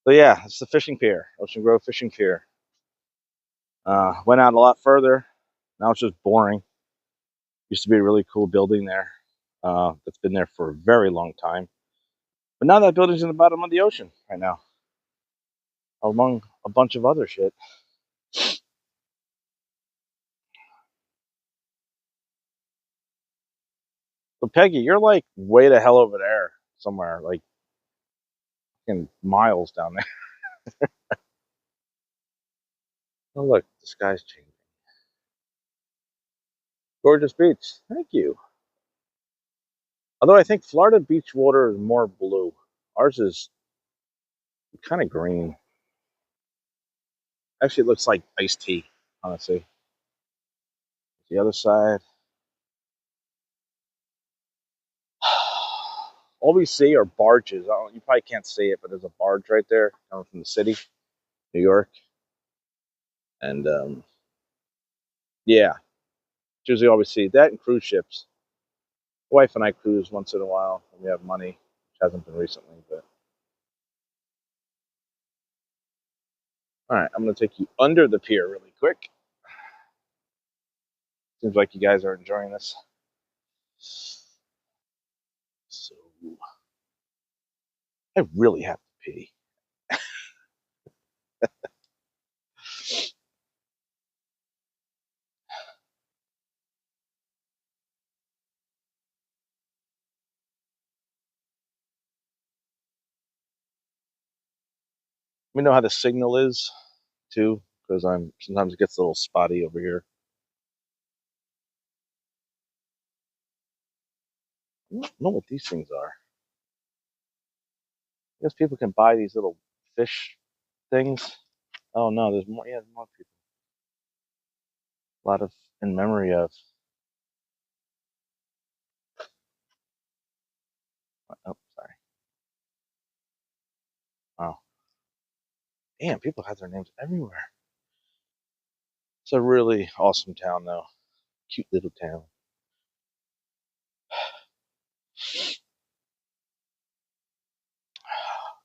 So yeah, it's the fishing pier, Ocean Grove Fishing Pier. Went out a lot further. Now it's just boring. Used to be a really cool building there. That's been there for a very long time. But now that building's in the bottom of the ocean right now, among a bunch of other shit. So Peggy, you're like way the hell over there somewhere, like in miles down there. Oh look, the sky's changing. Gorgeous beach. Thank you. Although I think Florida beach water is more blue. Ours is kind of green. Actually, it looks like iced tea, honestly. The other side. All we see are barges. You probably can't see it, but there's a barge right there coming from the city, New York. And yeah, it's usually all we see. That and cruise ships. My wife and I cruise once in a while when we have money, which hasn't been recently. But all right, I'm going to take you under the pier really quick. Seems like you guys are enjoying this. So I really have to pee. Let me know how the signal is too, because I'm sometimes it gets a little spotty over here. I don't know what these things are. I guess people can buy these little fish things. Oh no, there's more. Yeah, there's more people. A lot of in memory of. Oh, sorry. Wow. Damn, people have their names everywhere. It's a really awesome town, though. Cute little town.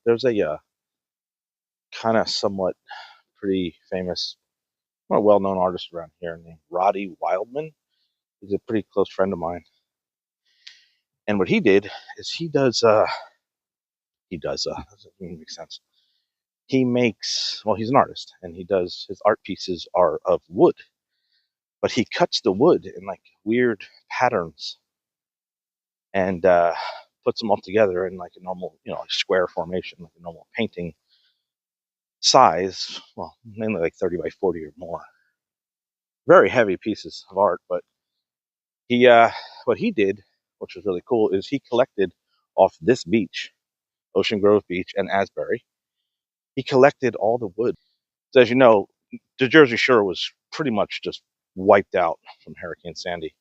There's a kind of somewhat pretty famous, well, well-known artist around here named Roddy Wildman. He's a pretty close friend of mine. And what he did is doesn't even make sense. He makes, well, he's an artist, and his art pieces are of wood, but he cuts the wood in like weird patterns and puts them all together in like a normal, like square formation, like a normal painting size. Well, mainly like 30 by 40 or more. Very heavy pieces of art, but he, what he did, which was really cool, is he collected off this beach, Ocean Grove Beach and Asbury. He collected all the wood. So as you know, the Jersey Shore was pretty much just wiped out from Hurricane Sandy.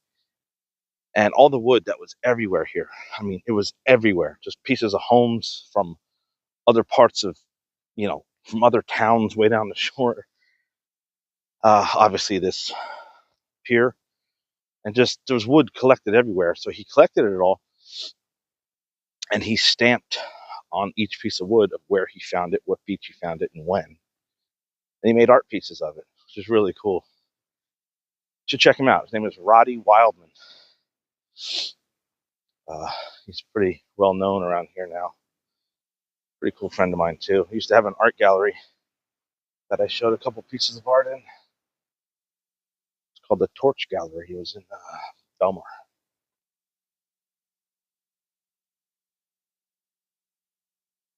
And all the wood that was everywhere here. I mean, it was everywhere. Just pieces of homes from other parts of, from other towns way down the shore. Obviously, this pier. And just there was wood collected everywhere. So he collected it all and he stamped on each piece of wood of where he found it, what beach he found it, and when. And he made art pieces of it, which is really cool. You should check him out. His name is Roddy Wildman. Uh, he's pretty well known around here now. Pretty cool friend of mine too. He used to have an art gallery that I showed a couple pieces of art in. It's called the Torch Gallery. He was in Belmar.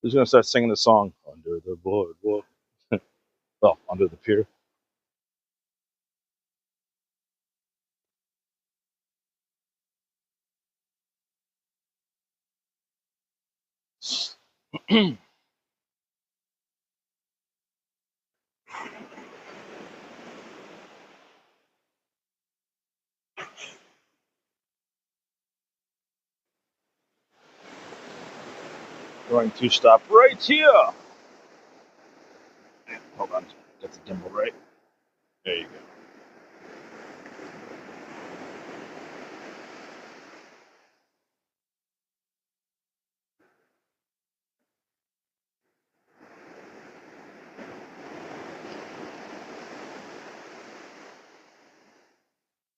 Who's gonna start singing the song "Under the Boardwalk"? Well, under the pier. Going to stop right here. Hold on, get the gimbal right. There you go.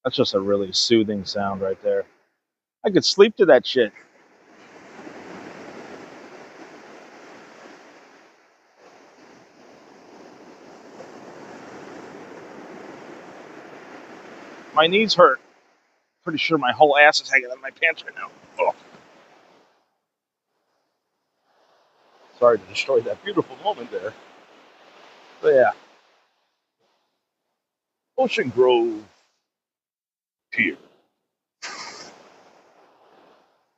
That's just a really soothing sound right there. I could sleep to that shit. My knees hurt. Pretty sure my whole ass is hanging out of my pants right now. Oh. Sorry to destroy that beautiful moment there. But yeah. Ocean Grove Pier.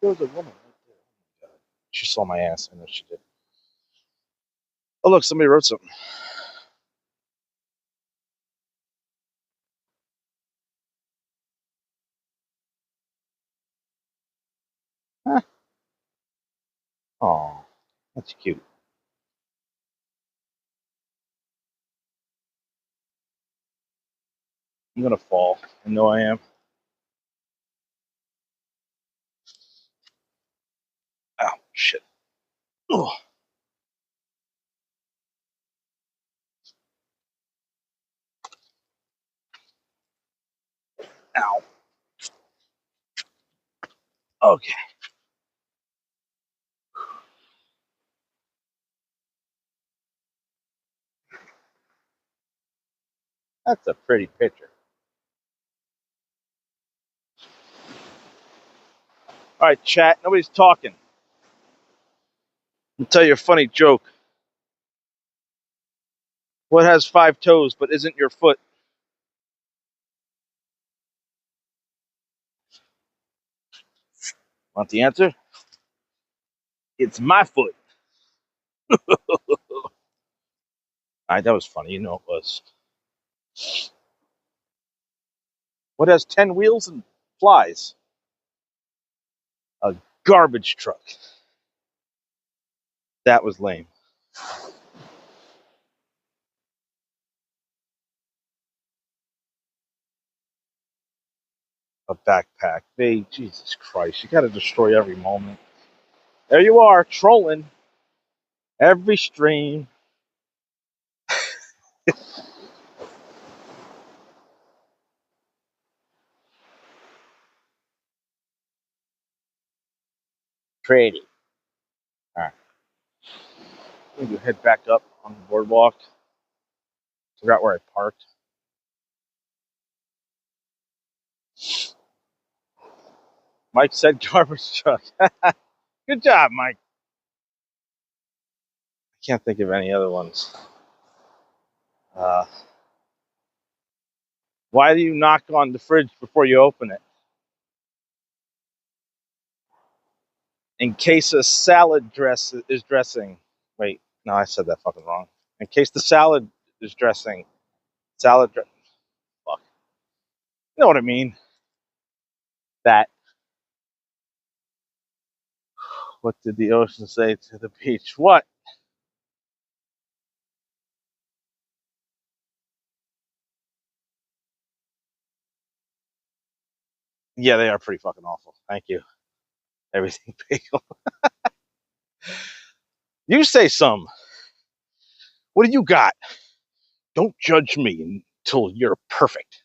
There was a woman right there. Oh my God. She saw my ass. I know she did. Oh, look, somebody wrote something. Huh. Oh, that's cute. I'm going to fall. I know I am. Ow, shit. Ugh. Ow. Okay. That's a pretty picture. All right, chat. Nobody's talking. I'll tell you a funny joke. What has 5 toes but isn't your foot? Want the answer? It's my foot. All right, that was funny. You know it was. What has 10 wheels and flies? A garbage truck. That was lame. A backpack. Hey, Jesus Christ. You got to destroy every moment. There you are, trolling every stream. Trading. All right. I'm going to head back up on the boardwalk. Figure out where I parked. Mike said garbage truck. Good job, Mike. I can't think of any other ones. Why do you knock on the fridge before you open it? In case a salad dress is dressing. Wait, no, I said that fucking wrong. In case the salad is dressing. Salad dress. Fuck. You know what I mean? That. What did the ocean say to the beach? What? Yeah, they are pretty fucking awful. Thank you. Everything bagel. You say some. What do you got? Don't judge me until you're perfect.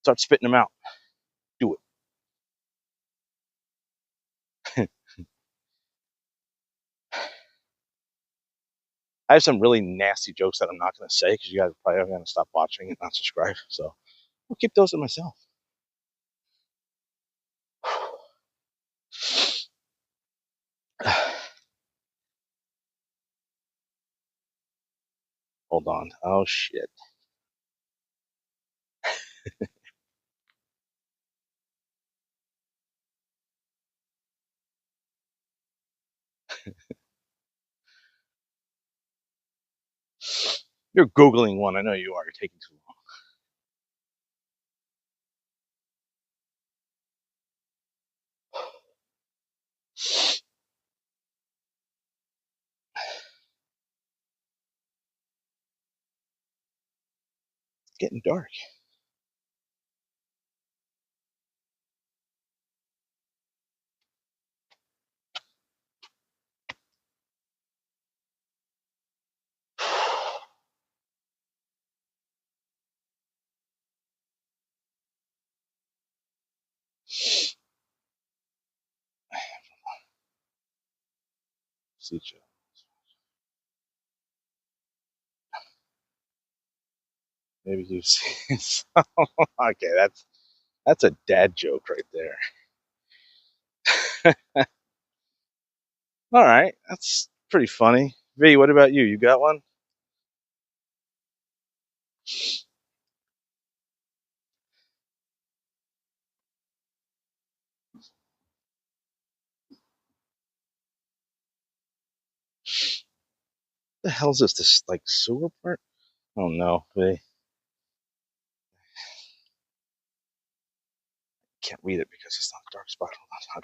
Start spitting them out. Do it. I have some really nasty jokes that I'm not going to say because you guys are probably going to stop watching and not subscribe. So I'll keep those to myself. Hold on. Oh, shit. You're Googling one. I know you are. You're taking too long. It's getting dark. See you. Maybe you see. Okay, that's a dad joke right there. All right, that's pretty funny. V, what about you? You got one? The hell's this? This like sewer part? Oh no, V. Can't read it because it's not a dark spot. Hold on.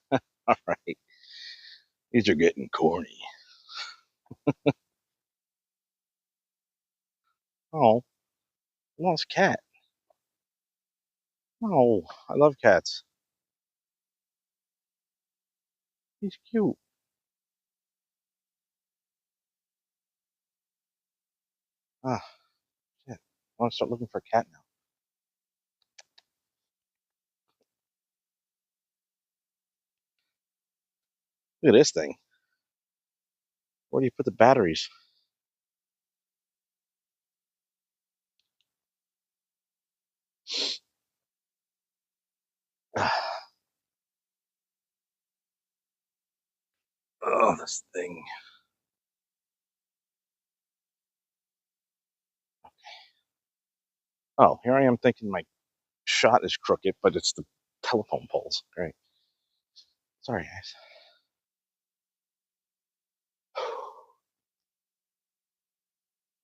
Okay. All right. These are getting corny. Oh, lost cat. Oh, I love cats. He's cute. Ah, shit. I want to start looking for a cat now. Look at this thing. Where do you put the batteries? Oh, this thing. Oh, here I am thinking my shot is crooked, but it's the telephone poles. Great. Sorry, guys.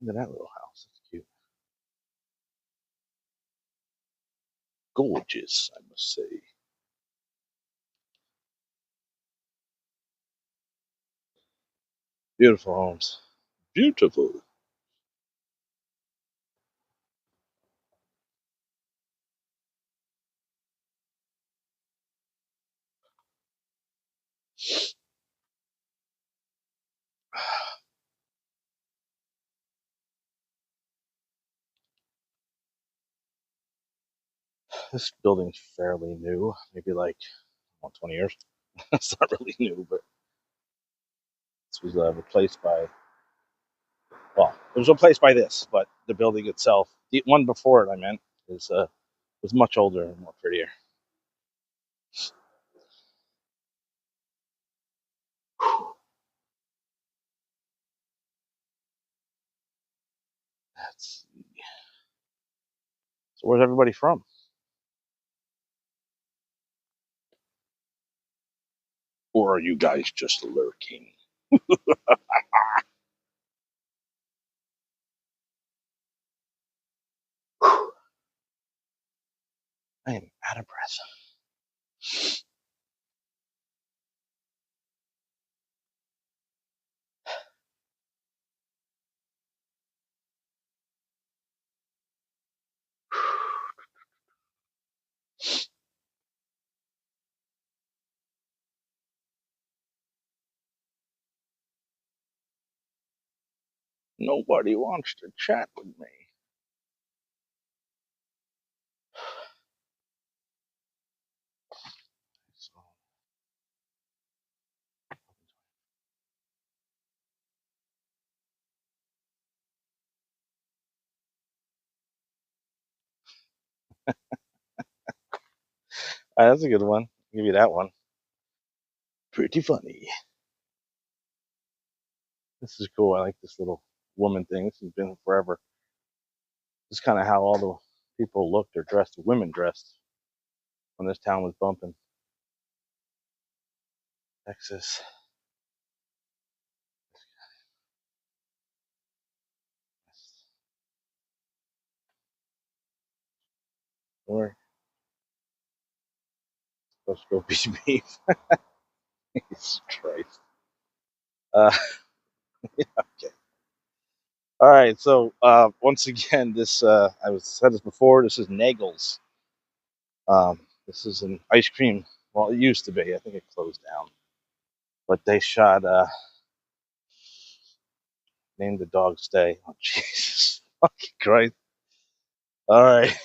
Look at that little house. That's cute. Gorgeous, I must say. Beautiful homes. Beautiful. This building's fairly new, maybe like 20 years. It's not really new, but this was replaced by, well, it was replaced by this, but the building itself, the one before it, I meant, is was much older and more prettier. That's, so where's everybody from? Or are you guys just lurking? I am out of breath. Nobody wants to chat with me. So, that's a good one. I'll give you that one. Pretty funny. This is cool. I like this little woman thing. This has been forever. This is kind of how all the people looked or dressed, women dressed, when this town was bumping. Texas. Or supposed to go be beef. Jesus Christ. Uh, okay. All right. So once again, this I was said this before. This is Nagel's. This is an ice cream. Well, it used to be. I think it closed down. But they shot. Named the dog Stay. Oh Jesus fucking Christ! All right.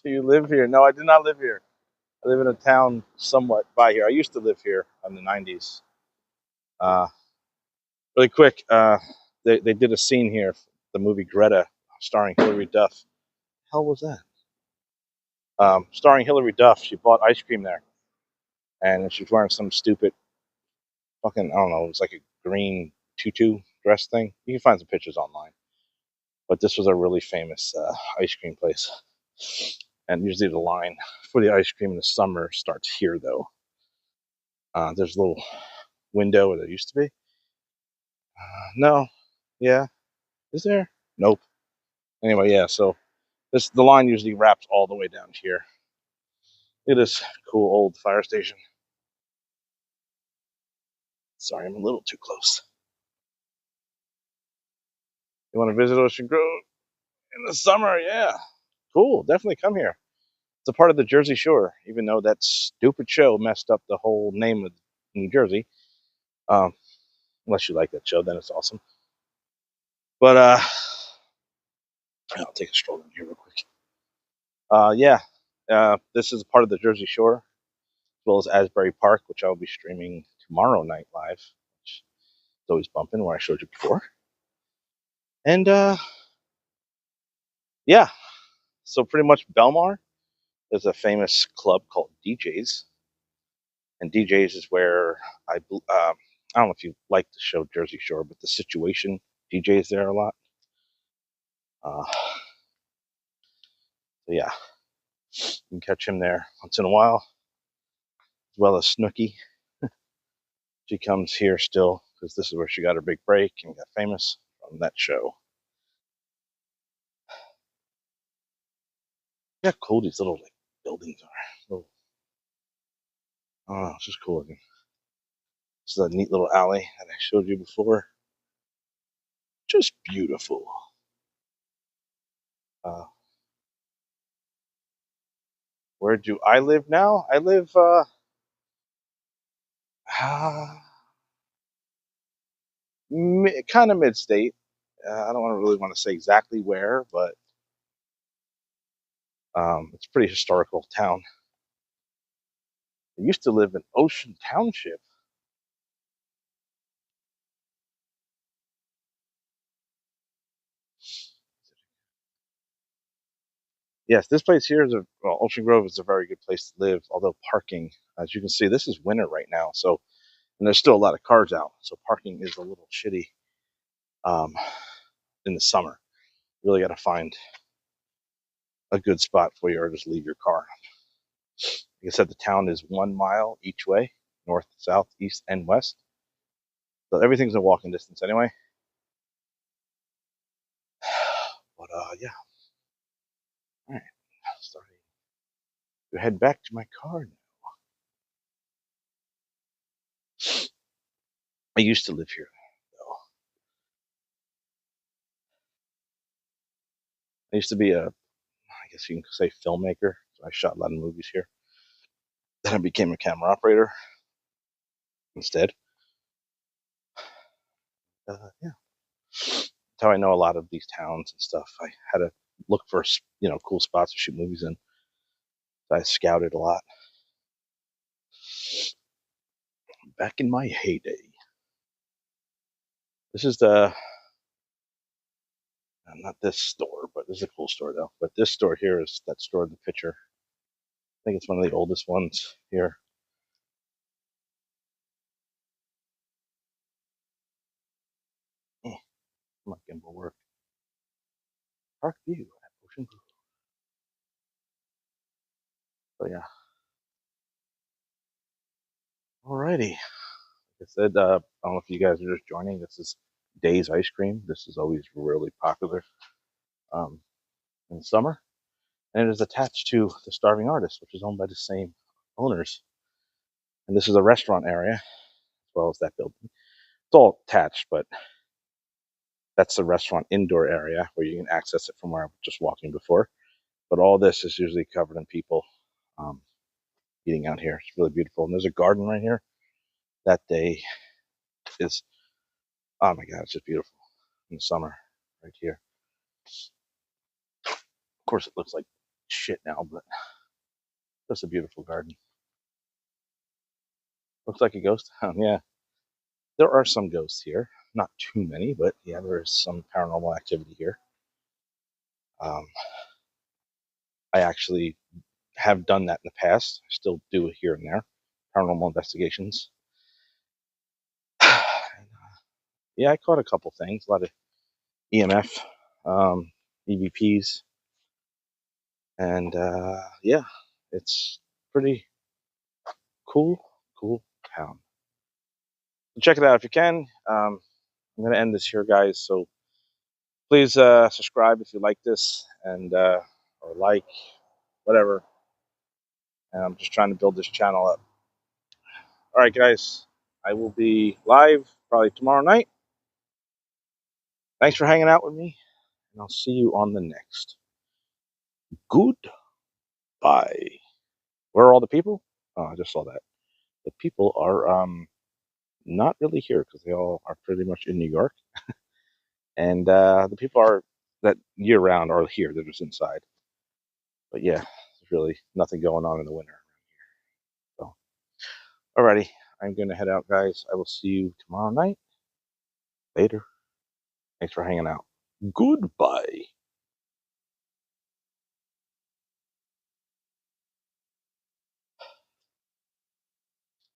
Do you live here? No, I do not live here. I live in a town somewhat by here. I used to live here in the '90s. Uh, really quick, they did a scene here, the movie Greta, starring Hilary Duff. Hell was that? Starring Hilary Duff. She bought ice cream there, and she was wearing some stupid fucking, I don't know. It was like a green tutu dress thing. You can find some pictures online. But this was a really famous ice cream place, and usually the line for the ice cream in the summer starts here, though. There's a little window where there used to be. No, yeah, is there? Nope. Anyway, yeah. So the line usually wraps all the way down here. It is cool old fire station. Sorry, I'm a little too close. You want to visit Ocean Grove in the summer? Yeah, cool. Definitely come here. It's a part of the Jersey Shore, even though that stupid show messed up the whole name of New Jersey. Um, unless you like that show, then it's awesome. But I'll take a stroll in here real quick. Yeah, this is part of the Jersey Shore, as well as Asbury Park, which I'll be streaming tomorrow night live, which is always bumping, where I showed you before. And yeah, so pretty much Belmar, there's a famous club called DJ's, and DJ's is where I don't know if you like the show Jersey Shore, but the Situation DJ's there a lot. So yeah, you can catch him there once in a while, as well as Snooki. She comes here still because this is where she got her big break and got famous from that show. Yeah, how cool these little like buildings are. Little, I don't know, it's just cool looking. This is a neat little alley that I showed you before. Just beautiful. Uh, where do I live now? I live kind of mid-state. I don't really want to say exactly where, but it's a pretty historical town. I used to live in Ocean Township. Yes, this place here is Ocean Grove is a very good place to live. Although parking, as you can see, this is winter right now, so and there's still a lot of cars out, so parking is a little shitty um, in the summer. You really got to find a good spot for you, or just leave your car. Like I said, the town is 1 mile each way, north, south, east, and west. So everything's in walking distance anyway. But yeah. All right. Starting to head back to my car now. I used to live here, though. I used to be I guess you can say, filmmaker. So I shot a lot of movies here. Then I became a camera operator instead. Yeah. That's how I know a lot of these towns and stuff. I had to look for cool spots to shoot movies in. So I scouted a lot back in my heyday. This is not this store, but this is a cool store though. But this store here is that store in the picture. I think it's one of the oldest ones here. My gimbal work. Park View at Ocean Grove. So yeah. Alrighty. Like I said, I don't know if you guys are just joining. This is Days Ice Cream. This is always really popular um, in the summer. And it is attached to the Starving Artist, which is owned by the same owners. And this is a restaurant area, as well as that building. It's all attached, but that's the restaurant indoor area where you can access it from where I was just walking before. But all this is usually covered in people um, eating out here. It's really beautiful. And there's a garden right here. That day is, oh my God, it's just beautiful in the summer right here. Of course, it looks like shit now, but it's a beautiful garden. Looks like a ghost town, yeah. There are some ghosts here. Not too many, but yeah, there is some paranormal activity here. Um, I actually have done that in the past. I still do it here and there. Paranormal investigations. Yeah, I caught a couple things. A lot of EMF, EVPs, and yeah, it's pretty cool town. So check it out if you can. I'm going to end this here, guys. So please subscribe if you like this, and or like, whatever. And I'm just trying to build this channel up. All right, guys. I will be live probably tomorrow night. Thanks for hanging out with me, and I'll see you on the next. Goodbye. Where are all the people? Oh, I just saw that. The people are not really here because they all are pretty much in New York, and the people are that year round are here. They're just inside. But yeah, there's really nothing going on in the winter. So, alrighty, I'm gonna head out, guys. I will see you tomorrow night. Later. Thanks for hanging out. Goodbye.